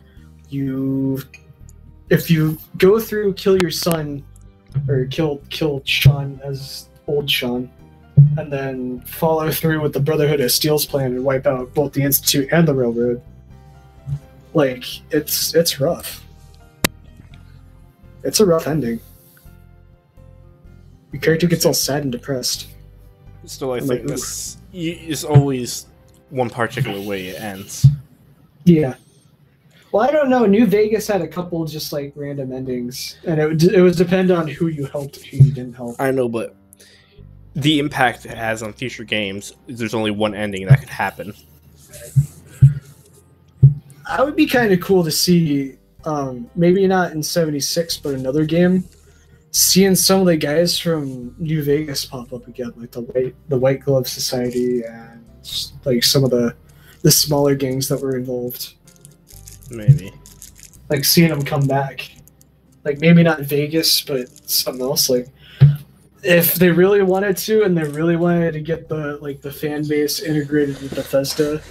if you go through, kill your son, or kill Sean as old Sean, and then follow through with the Brotherhood of Steel's plan and wipe out both the Institute and the Railroad. Like, it's rough. It's a rough ending. Your character gets all sad and depressed. Still, I think this is always one particular way it ends. Yeah. Well, I don't know. New Vegas had a couple just like random endings, and it was depend on who you helped and who you didn't help. I know, but the impact it has on future games, there's only one ending that could happen. I would be kind of cool to see, maybe not in 76, but another game, seeing some of the guys from New Vegas pop up again, like the White Glove Society and like some of the smaller gangs that were involved. Maybe. Like seeing them come back. Like maybe not Vegas, but something else. Like if they really wanted to, and they really wanted to get the fan base integrated with Bethesda,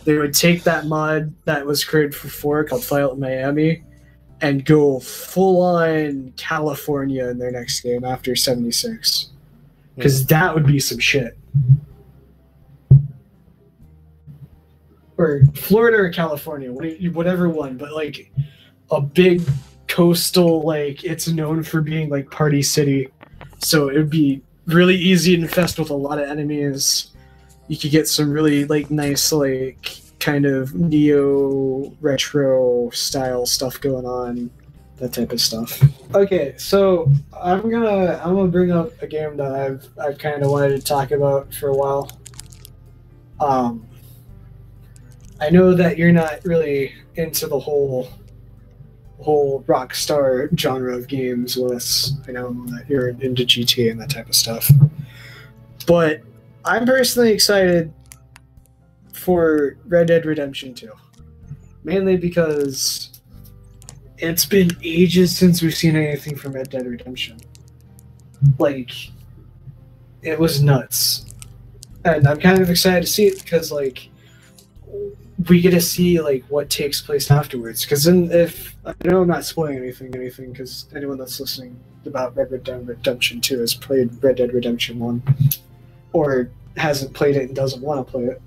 they would take that mod that was created for 4 called Fallout Miami and go full on California in their next game after 76. Because that would be some shit. Or Florida or California, whatever one, but like a big coastal, like it's known for being like party city, so it would be really easy to infest with a lot of enemies. You could get some really like nice like kind of neo retro style stuff going on, that type of stuff. Okay, so I'm gonna bring up a game that I've kind of wanted to talk about for a while. I know that you're not really into the whole Rockstar genre of games, Willis. I know that you're into GTA and that type of stuff. But I'm personally excited for Red Dead Redemption 2. Mainly because it's been ages since we've seen anything from Red Dead Redemption. Like, it was nuts. And I'm kind of excited to see it because, like, we get to see like what takes place afterwards. Because then, if I know I'm not spoiling anything, because anyone that's listening about Red Dead Redemption 2 has played Red Dead Redemption 1, or hasn't played it and doesn't want to play it.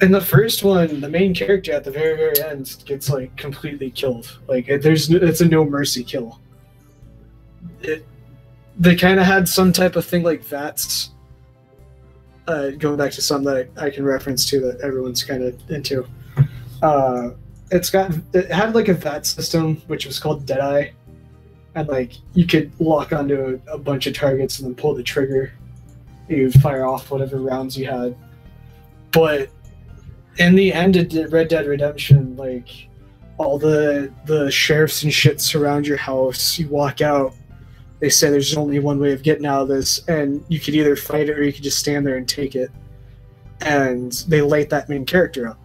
In the first one, the main character at the very, very end gets like completely killed. Like it's a no mercy kill. They kind of had some type of thing like VATS. Going back to some that I can reference to that everyone's kind of into. It had like a VAT system which was called Deadeye, and like you could lock onto a bunch of targets and then pull the trigger. You would fire off whatever rounds you had. But in the end of Red Dead Redemption, like all the sheriffs and shit surround your house. You walk out. They say there's only one way of getting out of this, and you could either fight it or you could just stand there and take it. And they light that main character up.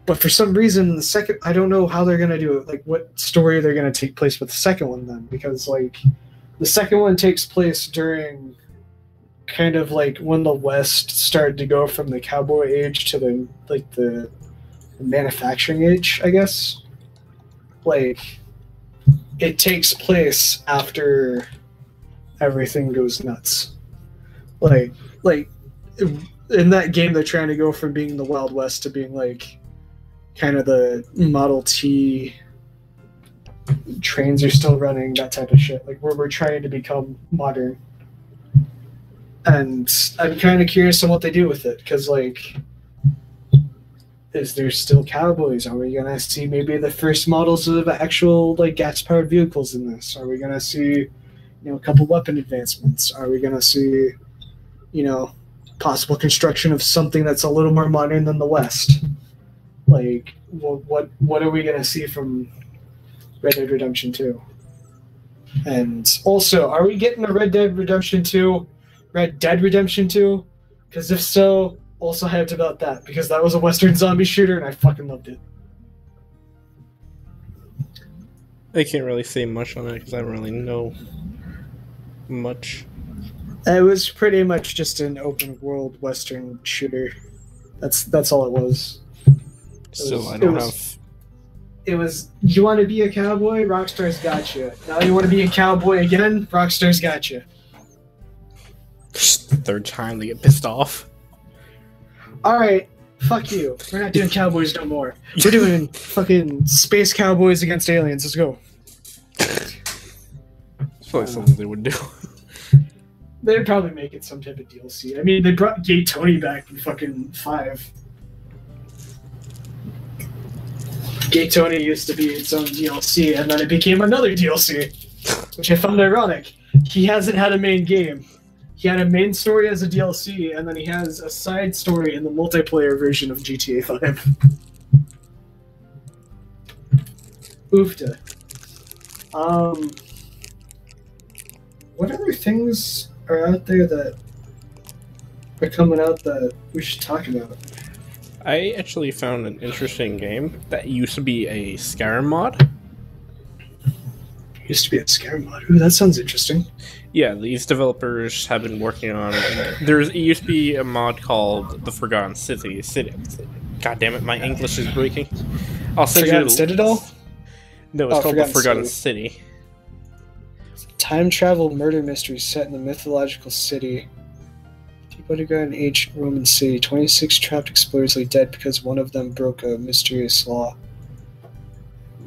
But for some reason, the second, I don't know how they're going to do it, like what story they're going to take place with the second one then, because like the second one takes place during kind of like when the West started to go from the cowboy age to the manufacturing age, I guess. Like it takes place after everything goes nuts. Like in that game they're trying to go from being the Wild West to being like kind of the Model T. Trains are still running, that type of shit. Like we're trying to become modern, and I'm kind of curious on what they do with it, because like, is there still cowboys? Are we gonna see maybe the first models of actual like gas-powered vehicles in this? Are we gonna see, a couple weapon advancements? Are we gonna see, possible construction of something that's a little more modern than the West? Like, what are we gonna see from Red Dead Redemption 2? And also, are we getting a Red Dead Redemption 2? Because if so, also hyped about that, because that was a Western zombie shooter and I fucking loved it. I can't really say much on it because I don't really know much. It was pretty much just an open world Western shooter. That's all it was. It was, you want to be a cowboy? Rockstar's got you. Now you want to be a cowboy again? Rockstar's got you. Just the third time they get pissed off. Alright, fuck you. We're not doing cowboys no more. We're doing fucking space cowboys against aliens. Let's go. It's probably something they would do. They'd probably make it some type of DLC. I mean, they brought Gay Tony back in fucking 5. Gay Tony used to be its own DLC, and then it became another DLC, which I found ironic. He hasn't had a main game. He had a main story as a DLC, and then he has a side story in the multiplayer version of GTA 5. Oofta. What other things are out there that are coming out that we should talk about? I actually found an interesting game that used to be a Skyrim mod. Used to be a Skyrim mod. Ooh, that sounds interesting. Yeah, these developers have been working on it. It used to be a mod called The Forgotten City. God damn it, my English is breaking. I'll send you Forgotten Citadel? No, it's called The Forgotten City. Time travel murder mystery set in the mythological city. Deep underground ancient Roman city. 26 trapped explorers lay dead because one of them broke a mysterious law.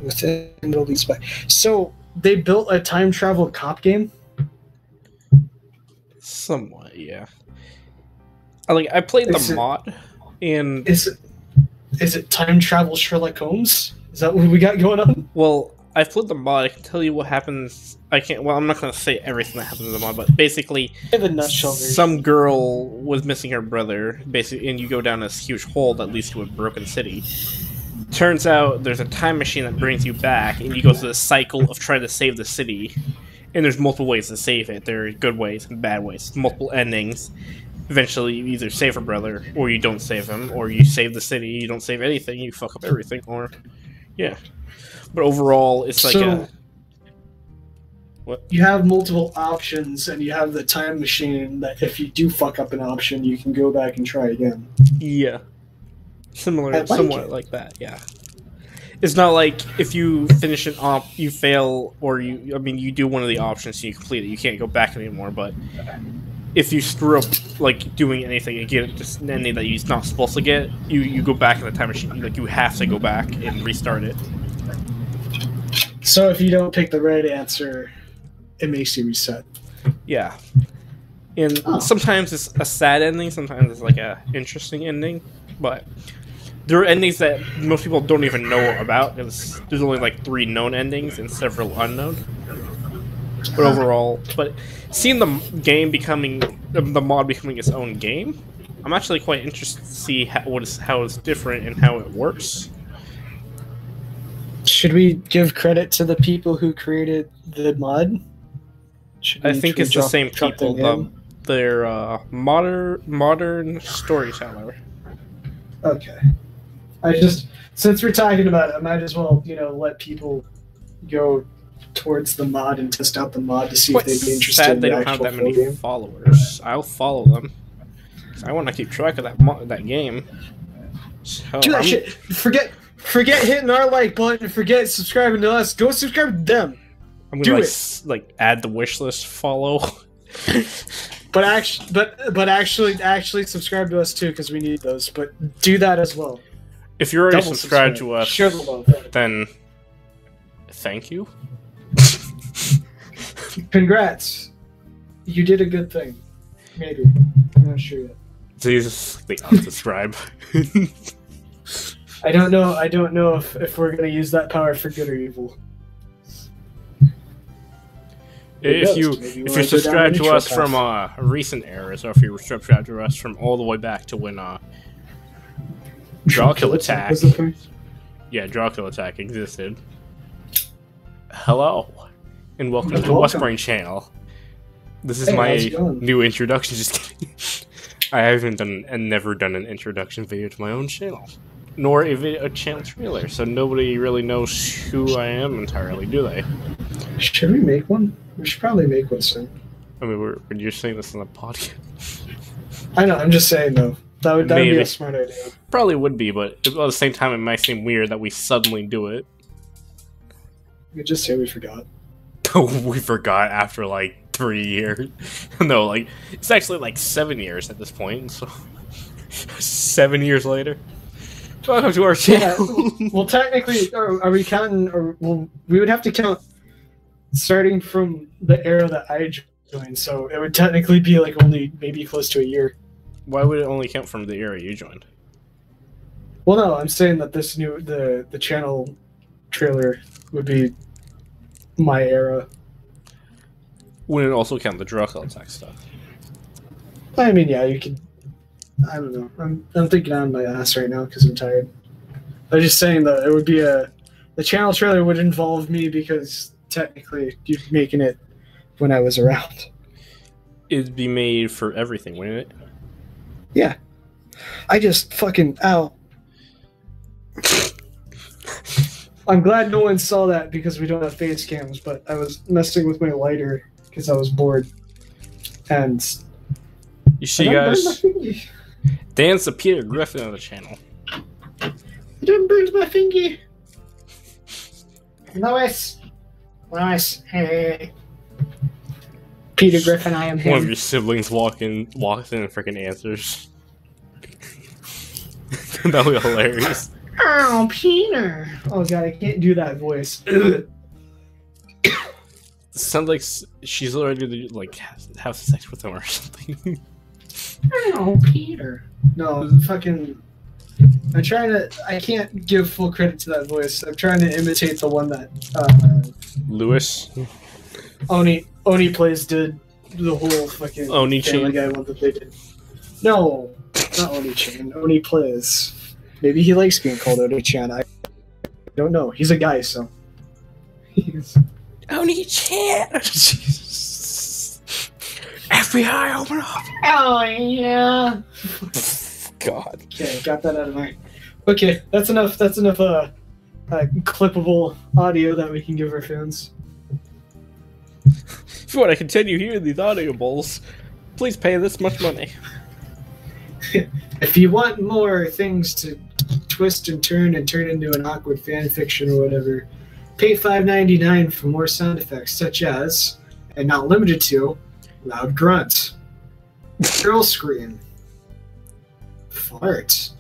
Within the leads by. So they built a time travel cop game? Somewhat, yeah. I played the mod, and is it time travel Sherlock Holmes? Is that what we got going on? Well, I've played the mod. I can tell you what happens. I'm not going to say everything that happens in the mod, but basically, some girl was missing her brother, basically, and you go down this huge hole that leads to a broken city. Turns out there's a time machine that brings you back, and you go through the cycle of trying to save the city. And there's multiple ways to save it. There are good ways and bad ways. Multiple endings. Eventually, you either save a brother, or you don't save him, or you save the city, you don't save anything, you fuck up everything, or... Yeah. But overall, it's like What? You have multiple options, and you have the time machine that if you do fuck up an option, you can go back and try again. Yeah. Somewhat like that, yeah. It's not like if you finish an op, you fail, or you do one of the options and you complete it, you can't go back anymore, but if you screw up, doing anything and get just an ending that you're not supposed to get, you go back in the time machine, you have to go back and restart it. So if you don't pick the right answer, it makes you reset. Yeah. And sometimes it's a sad ending, sometimes it's a interesting ending, but... There are endings that most people don't even know about, because there's only 3 known endings and several unknown. But overall, seeing the game the mod becoming its own game, I'm actually quite interested to see how it's different and how it works. Should we give credit to the people who created the mod? I think it's the same people. They're modern storyteller. Okay. Since we're talking about it, I might as well, let people go towards the mod and test out the mod to see if they'd be interested in the they don't have that many followers. I'll follow them. I want to keep track of that game. So do that shit. Forget hitting our like button. Forget subscribing to us. Go subscribe to them. I'm gonna add the wish list follow. But actually subscribe to us too, because we need those. But do that as well. If you're already subscribed to us, share the love. Then thank you. Congrats. You did a good thing. Maybe. I'm not sure yet. Please unsubscribe. I don't know if we're gonna use that power for good or evil. If you're subscribed to us from recent eras, or if you're subscribed to us from all the way back to when Draw Kill Attack, Draw Kill Attack existed. Hello, and welcome to the Wesbrine channel. This is my new introduction. Just kidding. I haven't done and never done an introduction video to my own channel, nor a channel trailer, so nobody really knows who I am entirely, do they? Should we make one? We should probably make one soon. I mean, you're saying this on the podcast. I know. I'm just saying though. That would be a smart idea. Probably would be, but at the same time, it might seem weird that we suddenly do it. You could just say we forgot. We forgot after like 3 years. No, like it's actually like 7 years at this point. So 7 years later. Welcome to our channel. Yeah, well, technically, are we counting? Or well, we would have to count starting from the era that I joined. So it would technically be like only maybe close to a year. Why would it only count from the era you joined? Well, no, I'm saying that this the channel trailer would be my era. Wouldn't it also count the Draw Kill Attack stuff? I mean, yeah, you could. I don't know. I'm thinking on my ass right now because I'm tired. I'm just saying that it would be the channel trailer would involve me because technically you're making it when I was around. It'd be made for everything, wouldn't it? Yeah. I just fucking ow. I'm glad no one saw that because we don't have face cams, but I was messing with my lighter because I was bored. And you see, guys, Dan's the Peter Griffin of the channel. I didn't burn my finger. Lois. Hey. Peter Griffin, I am him. One of your siblings walks in and freaking answers. That would be hilarious. Oh, Peter. Oh god, I can't do that voice. Sounds like she's already like have sex with him or something. Oh, Peter. No, fucking. I'm trying to. I can't give full credit to that voice. I'm trying to imitate the one that. Lewis. Oni Plays did the whole fucking Family Guy one that they did. No, not Oni-chan. Oni Plays. Maybe he likes being called Oni-chan. I don't know. He's a guy, so. Oni-chan! FBI, open up! Oh, yeah. God. Okay, got that out of my... Okay, that's enough clippable audio that we can give our fans. If you want to continue hearing these audio bowls, please pay this much money. If you want more things to twist and turn into an awkward fan fiction or whatever, pay $5.99 for more sound effects, such as, and not limited to, loud grunt, girl scream, fart,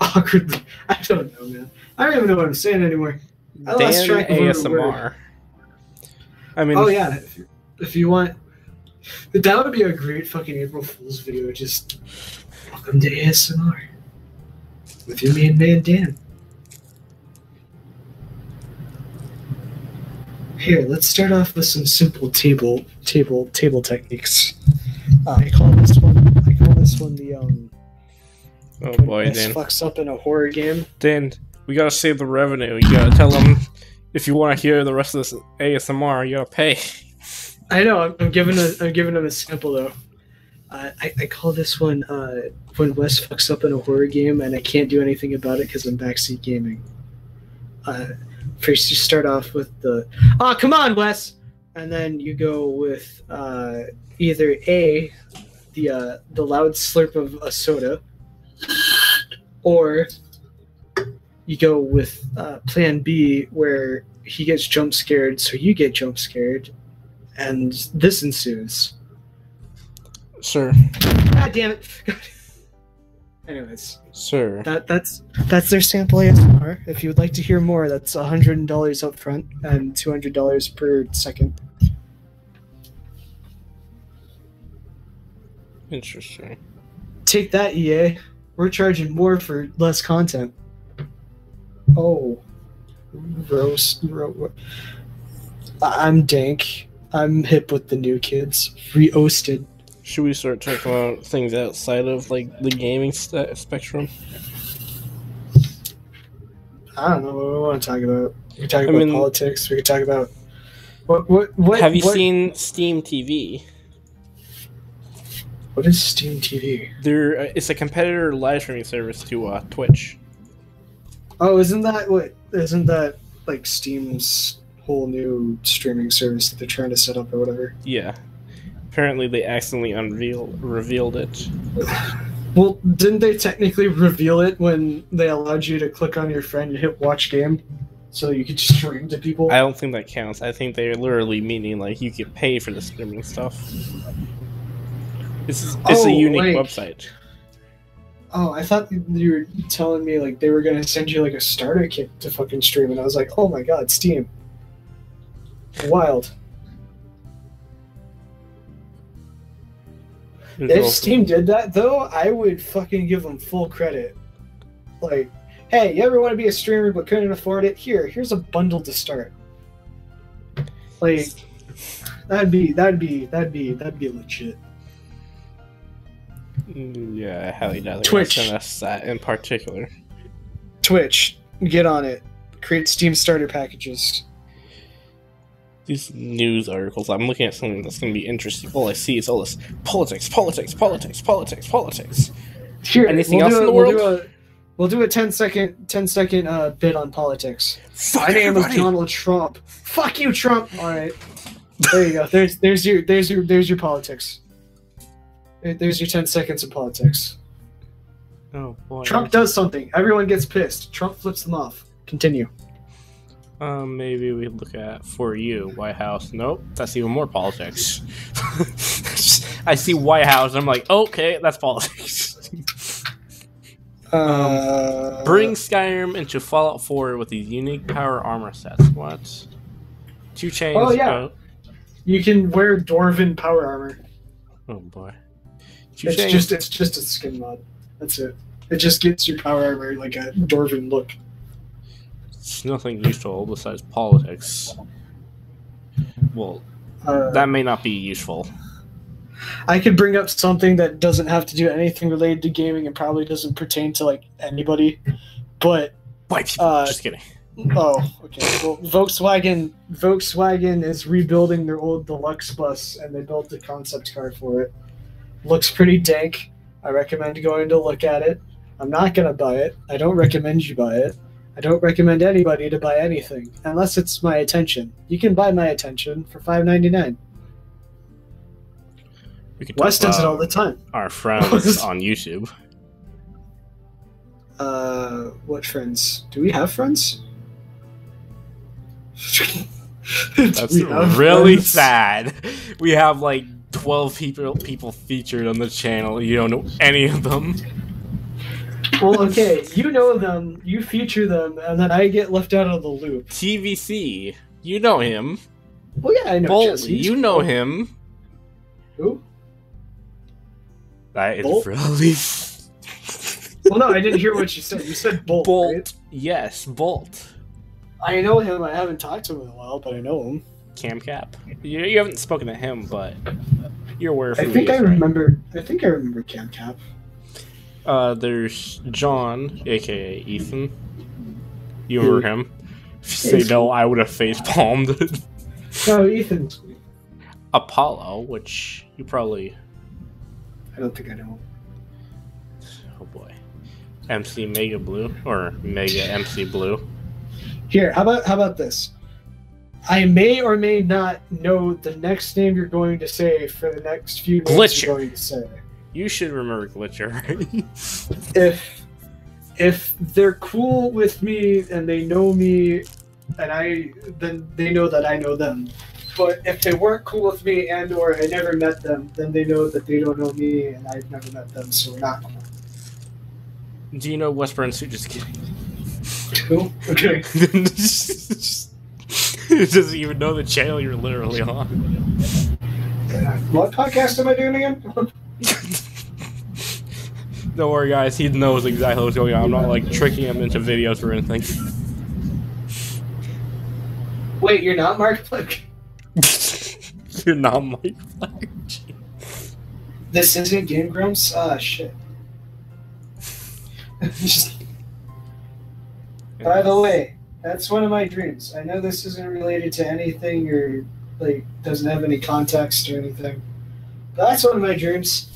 awkwardly. I don't know, man. I don't even know what I'm saying anymore. I lost track of ASMR. I mean, oh yeah, if you want, that would be a great fucking April Fool's video. Just welcome to ASMR with your main man Dan. Here, let's start off with some simple table techniques. I call this one the oh boy, when Dan fucks up in a horror game. Dan, we gotta save the revenue. You gotta tell them if you want to hear the rest of this ASMR, you gotta pay. I know. I'm giving him a sample though. I call this one when Wes fucks up in a horror game and I can't do anything about it because I'm backseat gaming. First you start off with the come on Wes, and then you go with either A, the loud slurp of a soda, or you go with plan B where he gets jump scared, so you get jump scared, and this ensues. Sir. God damn it. Anyways. Sir. That's their sample ASMR. If you would like to hear more, that's $100 up front and $200 per second. Interesting. Take that, EA. We're charging more for less content. Oh. I'm dank. I'm hip with the new kids. Re-oasted. Should we start talking about things outside of like the gaming spectrum? I don't know what we want to talk about. We can talk about politics. We can talk about what. Have you seen Steam TV? What is Steam TV? It's a competitor live streaming service to Twitch. Oh, isn't that like Steam's whole new streaming service that they're trying to set up or whatever? Yeah. Apparently they accidentally revealed it. Well, didn't they technically reveal it when they allowed you to click on your friend and hit watch game so you could stream to people? I don't think that counts. I think they're literally meaning like you get paid for the streaming stuff. It's a unique website. Oh, I thought you were telling me like they were gonna send you like a starter kit to fucking stream, and I was like, oh my god, Steam. Wild. If Steam did that, though, I would fucking give them full credit. Like, hey, you ever want to be a streamer but couldn't afford it? Here's a bundle to start. Like, that'd be legit. Yeah, how he does. Twitch. Send us that in particular. Twitch, get on it. Create Steam starter packages. These news articles, I'm looking at something that's going to be interesting. All I see is all this politics. Here, anything else in the world? We'll do a 10-second bit on politics. Fuck My name is everybody. Donald Trump. Fuck you, Trump. All right, there you go. There's your politics. There's your 10 seconds of politics. Oh boy. Trump does something. Everyone gets pissed. Trump flips them off. Continue. Maybe we look at For You, White House. Nope, that's even more politics. I see White House, and I'm like, okay, that's politics. Bring Skyrim into Fallout 4 with these unique power armor sets. What? 2 chains. Oh yeah. You can wear Dwarven power armor. Oh boy. It's just a skin mod. That's it. It just gets your power armor like a Dwarven look. It's nothing useful besides politics. Well, that may not be useful. I could bring up something that doesn't have to do anything related to gaming and probably doesn't pertain to like anybody, but White people. Just kidding. Oh, okay. Well, Volkswagen is rebuilding their old deluxe bus, and they built a concept car for it. Looks pretty dank. I recommend going to look at it. I'm not gonna buy it. I don't recommend you buy it. I don't recommend anybody to buy anything unless it's my attention. You can buy my attention for $5.99. Wes does it all the time. Our friends on YouTube. What friends? Do we have friends? That's really friends? Sad. We have like 12 people featured on the channel. You don't know any of them. Well, okay, you know them, you feature them, and then I get left out of the loop. TVC, you know him. Well, yeah, I know Bolt, Jesse. you know him. Who? That is Bolt? really... Well, no, I didn't hear what you said. You said Bolt, Bolt, right? yes, Bolt. I know him, I haven't talked to him in a while, but I know him. Camcap. You haven't spoken to him, but you're aware of who I think he is, I remember Camcap. There's John, aka Ethan. You remember him? If you say no, I would have face palmed. No, Ethan's sweet. Apollo, which you probably... I don't think I know. Oh boy. MC Mega Blue, or Mega MC Blue. Here, how about this? I may or may not know the next name you're going to say for the next few minutes you're going to say. You should remember Glitcher. If they're cool with me and they know me, and then they know that I know them, But if they weren't cool with me and or I never met them, then they know that they don't know me and I've never met them, so we're not cool. Do you know Wesbrine Studios? Just kidding. Who? Okay. Doesn't even know the channel you're literally on. What podcast am I doing again? Don't worry, guys. He knows exactly what's going on. I'm not like tricking him into videos or anything. Wait, you're not Markiplier? You're not Markiplier. This isn't Game Grumps? Ah, shit. By the way, that's one of my dreams. I know this isn't related to anything or like doesn't have any context or anything. But that's one of my dreams.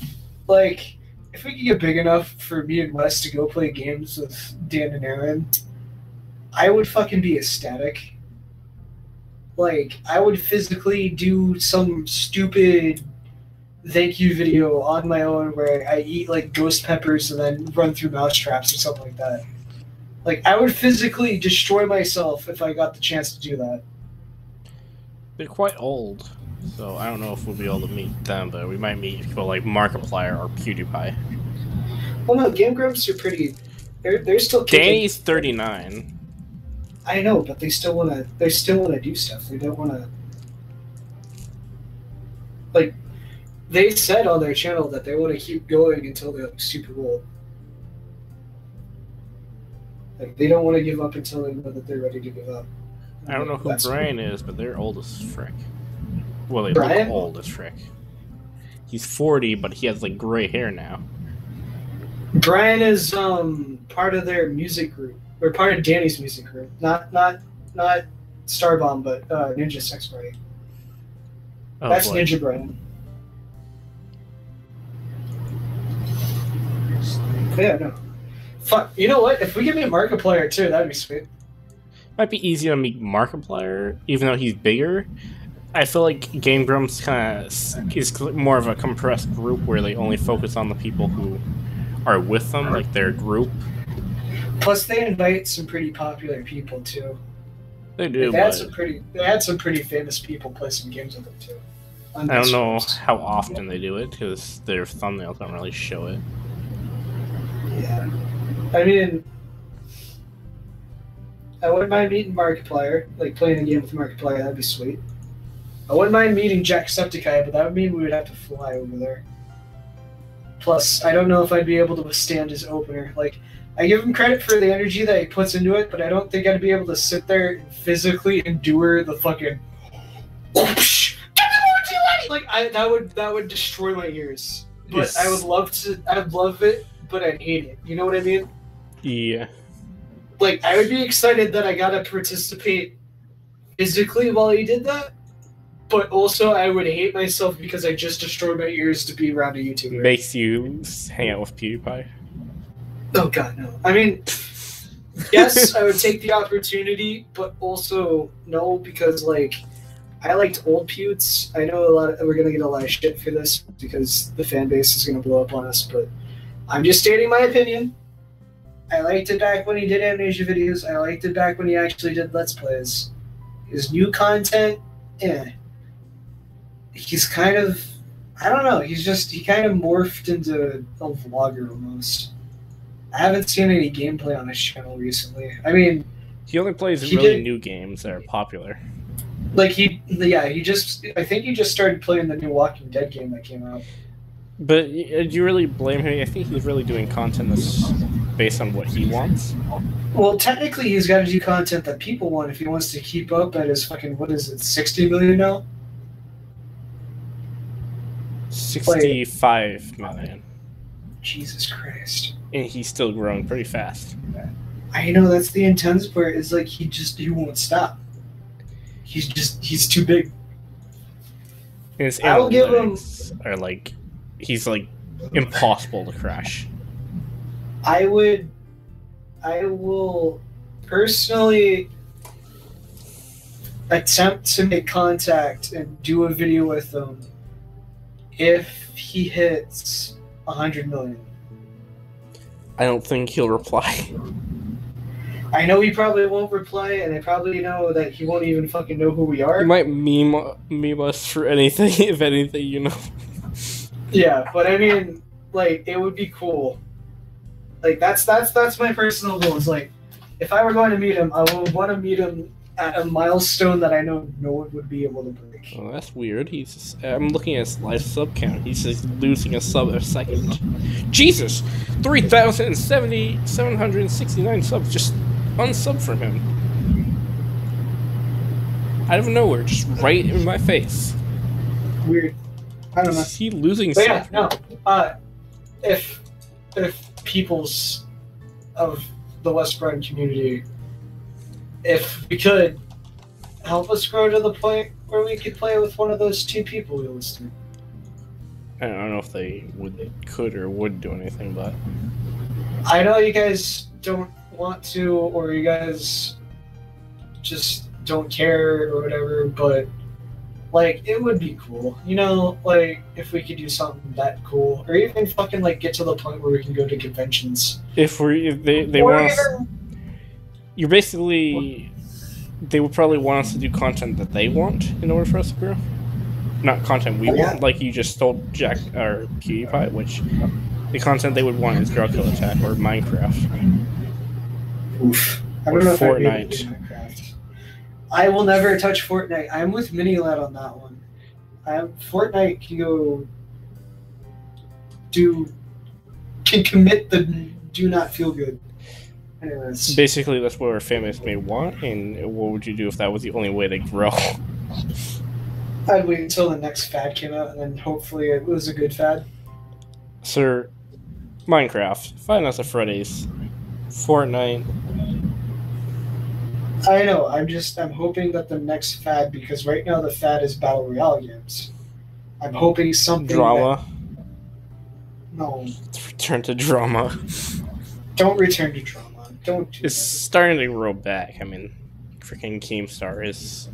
Like, if we could get big enough for me and Wes to go play games with Dan and Aaron, I would fucking be ecstatic. Like, I would physically do some stupid thank you video on my own where I eat like ghost peppers and then run through mouse traps or something like that. Like, I would physically destroy myself if I got the chance to do that. They're quite old, so I don't know if we'll be able to meet them, but we might meet people like Markiplier or PewDiePie. Well, no, Game Grumps are pretty. They're still kicking. Danny's 39. I know, but they still wanna. They still wanna do stuff. They don't wanna. Like, they said on their channel that they want to keep going until they're like super old. Like, they don't want to give up until they know that they're ready to give up. I don't know who Brian is, but they're old as frick. Well, they Brian? look old as frick. He's 40, but he has like gray hair now. Brian is part of their music group, or part of Danny's music group. Not Starbomb, but Ninja Sex Party. Oh, That's boy. Ninja Brian. Yeah, no. Fuck. You know what? If we get me a Markiplier too, that'd be sweet. Might be easy to meet Markiplier, even though he's bigger. I feel like Game Grumps kind of is more of a compressed group where they only focus on the people who are with them, like their group. Plus, they invite some pretty popular people too. They do. They had But some pretty famous people play some games with them too. I don't know how often they do it because their thumbnails don't really show it. Yeah. I mean, I wouldn't mind meeting Markiplier, like playing a game with Markiplier, that'd be sweet. I wouldn't mind meeting Jacksepticeye, but that would mean we would have to fly over there. Plus, I don't know if I'd be able to withstand his opener. Like, I give him credit for the energy that he puts into it, but I don't think I'd be able to sit there and physically endure the fucking like that would destroy my ears. But Yes. I'd love it, but I'd hate it. You know what I mean? Yeah. Like, I would be excited that I got to participate physically while he did that, but also I would hate myself because I just destroyed my ears to be around a YouTuber. Makes you hang out with PewDiePie. Oh god, no. I mean, yes, I would take the opportunity, but also no, because like I liked old Pewds. I know we're gonna get a lot of shit for this because the fan base is gonna blow up on us, but I'm just stating my opinion. I liked it back when he did Amnesia videos. I liked it back when he actually did Let's Plays. His new content, he's kind of, I don't know, he kind of morphed into a vlogger almost. I haven't seen any gameplay on his channel recently. I mean, He only plays He really did- new games that are popular. like I think he just started playing the new Walking Dead game that came out. But do you really blame him? I think he's really doing content that's based on what he wants. Well, technically, he's got to do content that people want if he wants to keep up at his fucking, what is it, 60 million now? 65 million. Jesus Christ. And he's still growing pretty fast. I know, that's the intense part, is like he won't stop. He's too big. And his I will give him- analytics are like, he's like impossible to crash. I will personally attempt to make contact and do a video with him if he hits 100 million. I don't think he'll reply. I know he probably won't reply, and I probably know that he won't even fucking know who we are. He might meme us for anything, if anything, you know. Yeah, but I mean, like, it would be cool. Like, that's my personal goal. Is like, if I were going to meet him, I would want to meet him at a milestone that I know no one would be able to break. Oh, that's weird. I'm looking at his live sub count. He's just losing a sub a second. Jesus! 769 subs just unsub from him. Out of nowhere, just right in my face. Weird. I don't know. Is he losing but subs? Yeah, no. If peoples of the Wesbrine community, if we could help us grow to the point where we could play with one of those two people we listed. I don't know if they could or would do anything, but I know you guys don't want to, or you guys just don't care or whatever, but like, it would be cool, you know, like, if we could do something that cool, or even fucking like get to the point where we can go to conventions. If they want us, you're basically, they would probably want us to do content that they want in order for us to grow. Not content we want, like you just told Jack or PewDiePie, which the content they would want is Drug Attack or Minecraft. Oof. I Or don't know Fortnite. If I'd be able to do Minecraft. I will never touch Fortnite. I'm with Minilad on that one. Fortnite can commit the do not feel good. Anyways. Basically, that's what our famous may want, and what would you do if that was the only way they grow? I'd wait until the next fad came out, and then hopefully it was a good fad. Sir, Minecraft, Five Nights at Freddy's, Fortnite. I know, I'm hoping that the next fad, because right now the fad is Battle Royale games. I'm hoping something Drama. No. Return to drama. Don't return to drama. Don't do It's starting to roll back. I mean, freaking Keemstar is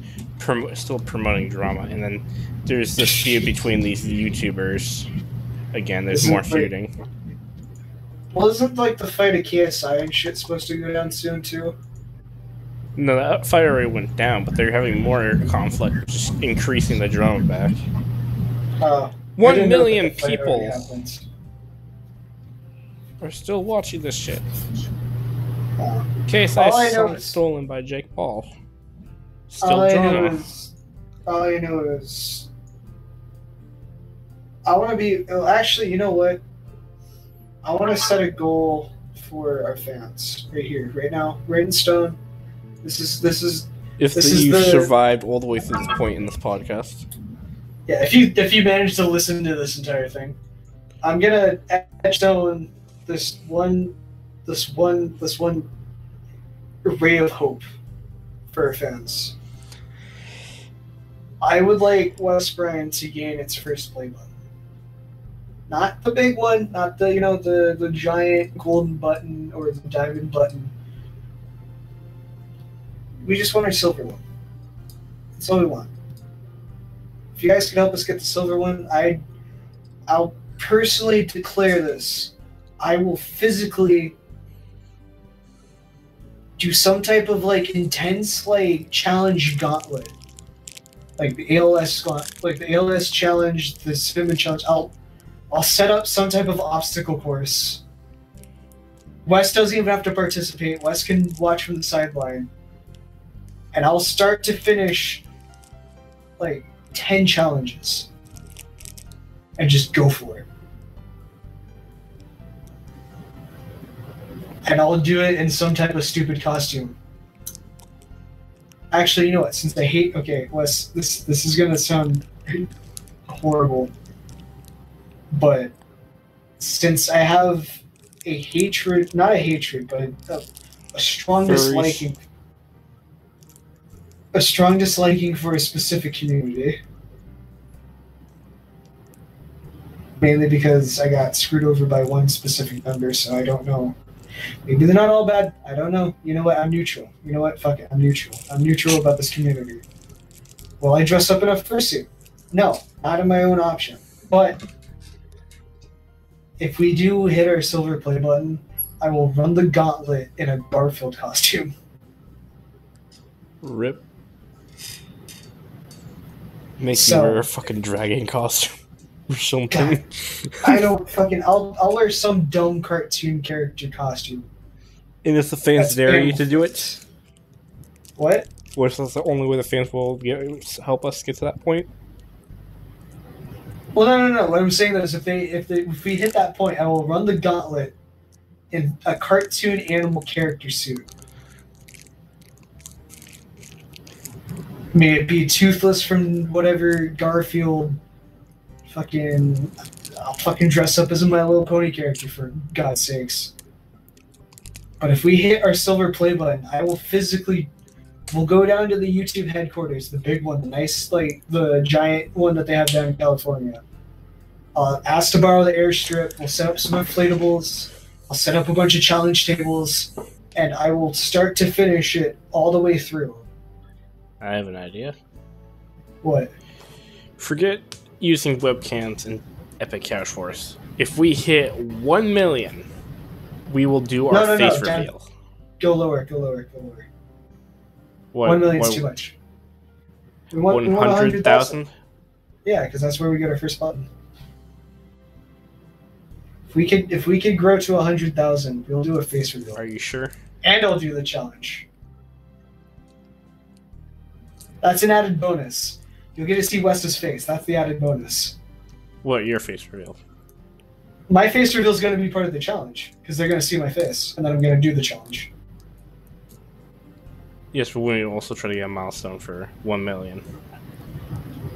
still promoting drama, and then there's this feud between these YouTubers. Again, there's more feuding. Well, isn't like the fight at KSI and shit supposed to go down soon too? No, that fight already went down, but they're having more conflict, just increasing the drama back. 1 million people are still watching this shit. KSI song stolen by Jake Paul. Still drama. All I know is I want to be. Actually, you know what? I want to set a goal for our fans right here, right now, right in stone. This is. If you survived all the way through this point in this podcast. Yeah, if you manage to listen to this entire thing, I'm gonna etch down this one ray of hope for our fans. I would like Wesbrine to gain its first play button. Not the big one, not the the giant golden button or the diamond button. We just want our silver one. That's all we want. If you guys can help us get the silver one, I'll personally declare this. I will physically do some type of like intense like challenge gauntlet, like the ALS challenge, the Cinnamon challenge. I'll set up some type of obstacle course. Wes doesn't even have to participate. Wes can watch from the sideline, and I'll start to finish like 10 challenges and just go for it. And I'll do it in some type of stupid costume. Actually, you know what? Since I hate... Okay, Wes, this is going to sound horrible. But since I have a hatred... Not a hatred, but a strong disliking... A strong disliking for a specific community. Mainly because I got screwed over by one specific member, so I don't know. Maybe they're not all bad. I don't know. You know what? I'm neutral. You know what? Fuck it. I'm neutral. I'm neutral about this community. Will I dress up in a fursuit? No. Not in my own option. But if we do hit our silver play button, I will run the gauntlet in a Garfield costume. Rip. Make me wear a fucking dragon costume or something. God, I don't fucking. I'll wear some dumb cartoon character costume. And if the fans dare you to do it? What? What is the only way the fans will help us get to that point? Well, no. What I'm saying is, if we hit that point, I will run the gauntlet in a cartoon animal character suit. May it be Toothless from whatever Garfield. I'll fucking dress up as a My Little Pony character for God's sakes. But if we hit our silver play button, I will physically. We'll go down to the YouTube headquarters, the big one, the nice, like, the giant one that they have down in California. I'll ask to borrow the airstrip, we'll set up some inflatables, I'll set up a bunch of challenge tables, and I will start to finish it all the way through. I have an idea. What? Forget using webcams in Epic Couch Force. If we hit 1 million, we will do our face reveal. Go lower. What? 1 million is too much. 100,000? Yeah, because that's where we get our first button. If we could grow to 100,000, we'll do a face reveal. Are you sure? And I'll do the challenge. That's an added bonus. You'll get to see Wes's face. That's the added bonus. What, your face reveal? My face reveal is going to be part of the challenge, because they're going to see my face, and then I'm going to do the challenge. Yes, but we also try to get a milestone for 1 million.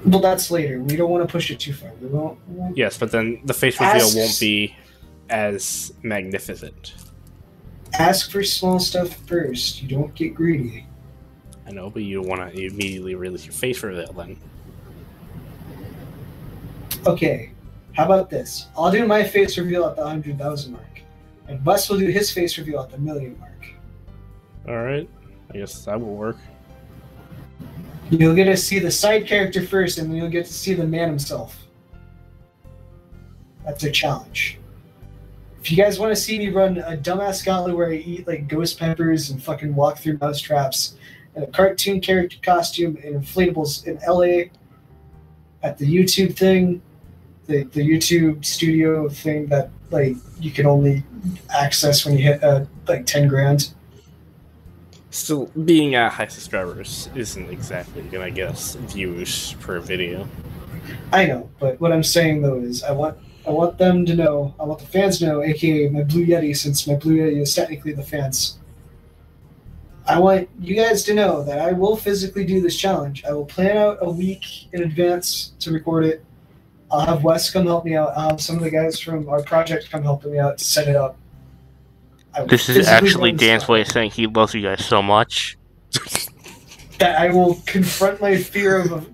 Well, that's later. We don't want to push it too far. We won't. Yes, but then the face reveal won't be as magnificent. Ask for small stuff first. You don't get greedy. I know, but you don't want to immediately release your face reveal then. Okay, how about this? I'll do my face reveal at the 100,000 mark, and Wes will do his face reveal at the 1 million mark. Alright, I guess that will work. You'll get to see the side character first, and then you'll get to see the man himself. That's a challenge. If you guys want to see me run a dumbass gauntlet where I eat like ghost peppers and fucking walk through mouse traps, and a cartoon character costume and inflatables in LA at the YouTube thing, the YouTube studio thing that like you can only access when you hit like 10 grand. Still, being at high subscribers isn't exactly gonna get us views per video. I know, but what I'm saying though is I want them to know, I want the fans to know, aka my Blue Yeti, since my Blue Yeti is technically the fans. I want you guys to know that I will physically do this challenge. I will plan out a week in advance to record it. I'll have Wes come help me out. I'll have some of the guys from our project come help me out to set it up. This is actually Dan's way of saying he loves you guys so much. That I will confront my fear of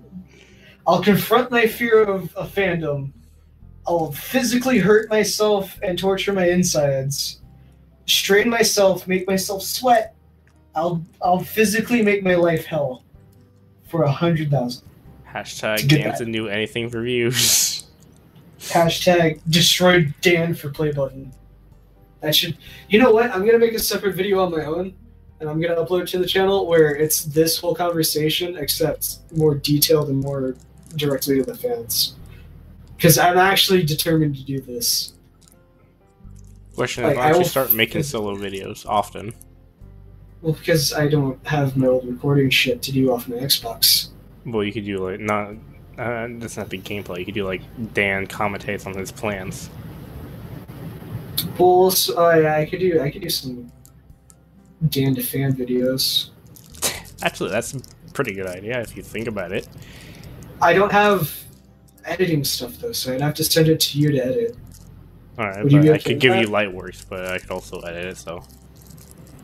I'll confront my fear of a fandom. I'll physically hurt myself and torture my insides. Strain myself, make myself sweat. I'll physically make my life hell for 100,000. Hashtag Dan to do anything for views. Hashtag destroy Dan for play button. That should. You know what? I'm gonna make a separate video on my own, and I'm gonna upload it to the channel where it's this whole conversation, except more detailed and more directly to the fans. Because I'm actually determined to do this. Question is, why don't you start making solo videos often? Well, because I don't have my old recording shit to do off my Xbox. Well, you could do like doesn't have to be gameplay. You could do like Dan commentates on his plans. Well, yeah, I could do some Dan to fan videos. Actually, that's a pretty good idea if you think about it. I don't have editing stuff though, so I'd have to send it to you to edit. Alright, but I could give you light works, but I could also edit it, so.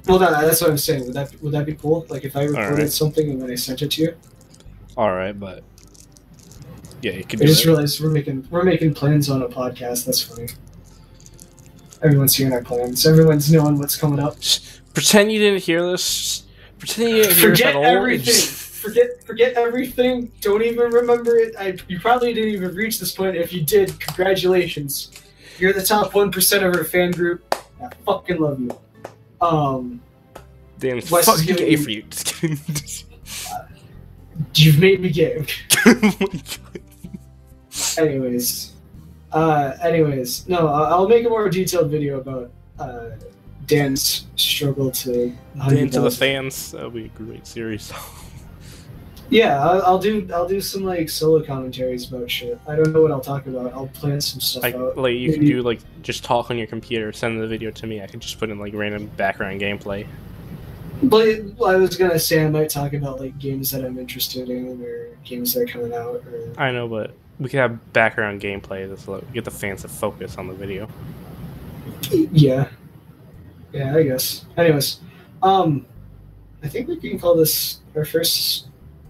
Well, no, that's what I'm saying. Would that be cool? Like if I recorded something and then I sent it to you? Alright, but yeah, you could do I just realized we're making plans on a podcast. That's funny. Everyone's hearing our plans. Everyone's knowing what's coming up. Pretend you didn't hear this. Pretend you didn't hear this at all. Forget everything. Forget everything. Don't even remember it. You probably didn't even reach this point. If you did, congratulations. You're the top 1% of our fan group. I fucking love you. Damn, Wes fucking is gay giving for you. Just kidding. You've made me gay. Oh my God. Anyways, no, I'll make a more detailed video about Dan's struggle to Dan to the fans. That'll be a great series. Yeah, I'll do some like solo commentaries about shit. I don't know what I'll talk about. I'll plan some stuff out. Like you can do like just talk on your computer, send the video to me. I can just put in like random background gameplay. But I was gonna say I might talk about like games that I'm interested in or games that are coming out. Or... I know, but we could have background gameplay that's like get the fans to focus on the video. Yeah, I guess. Anyways, I think we can call this our first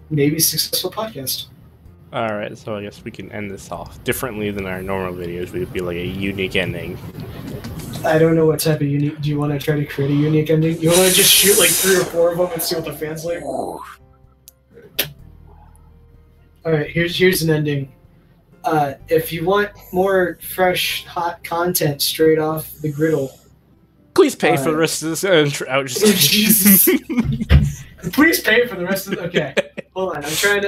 maybe successful podcast. Alright, so I guess we can end this off differently than our normal videos. We would be like a unique ending. I don't know what type of unique. Do you want to try to create a unique ending? You want to just shoot like 3 or 4 of them and see what the fans like? Alright, here's an ending. If you want more fresh, hot content straight off the griddle, please pay for the rest of this outro. Jesus. Please pay for the rest of it. Okay, hold on. I'm trying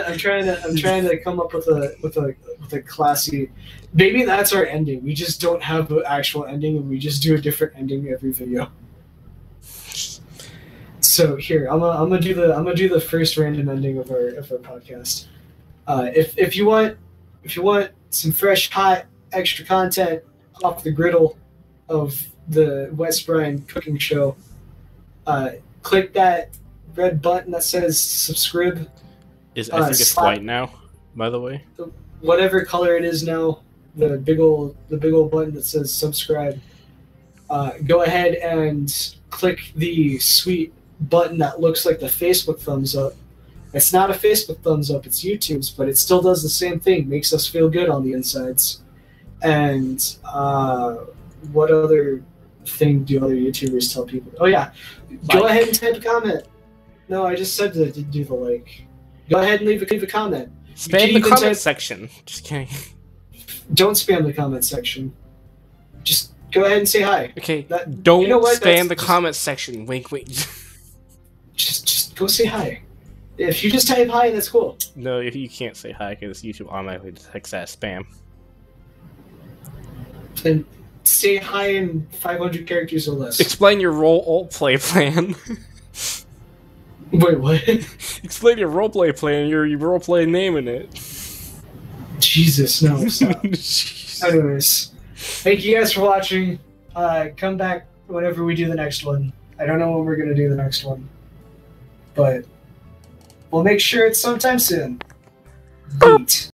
to come up with a classy. Maybe that's our ending. We just don't have the actual ending, and we just do a different ending every video. So here, I'm gonna do the first random ending of our podcast. If you want some fresh, hot, extra content off the griddle of the Wesbrine cooking show, click that red button that says subscribe. I think it's white now, by the way. Whatever color it is now, the big old button that says subscribe. Go ahead and click the sweet button that looks like the Facebook thumbs up. It's not a Facebook thumbs up, it's YouTube's, but it still does the same thing. Makes us feel good on the insides. And what other thing do other YouTubers tell people? Oh yeah, go ahead and type a comment. No, I just said to do the like. Go ahead and leave a comment. Spam the comment section. Just kidding. Don't spam the comment section. Just go ahead and say hi. Okay. Don't spam the comment section. Wink, wink. Just go say hi. If you just type hi, that's cool. No, if you can't say hi because YouTube automatically detects that spam. And say hi in 500 characters or less. Explain your roleplay plan. Wait, what? Explain your roleplay plan. Your roleplay name in it. Jesus, no, stop. Anyways, thank you guys for watching. Come back whenever we do the next one. I don't know when we're gonna do the next one, but we'll make sure it's sometime soon. Beat.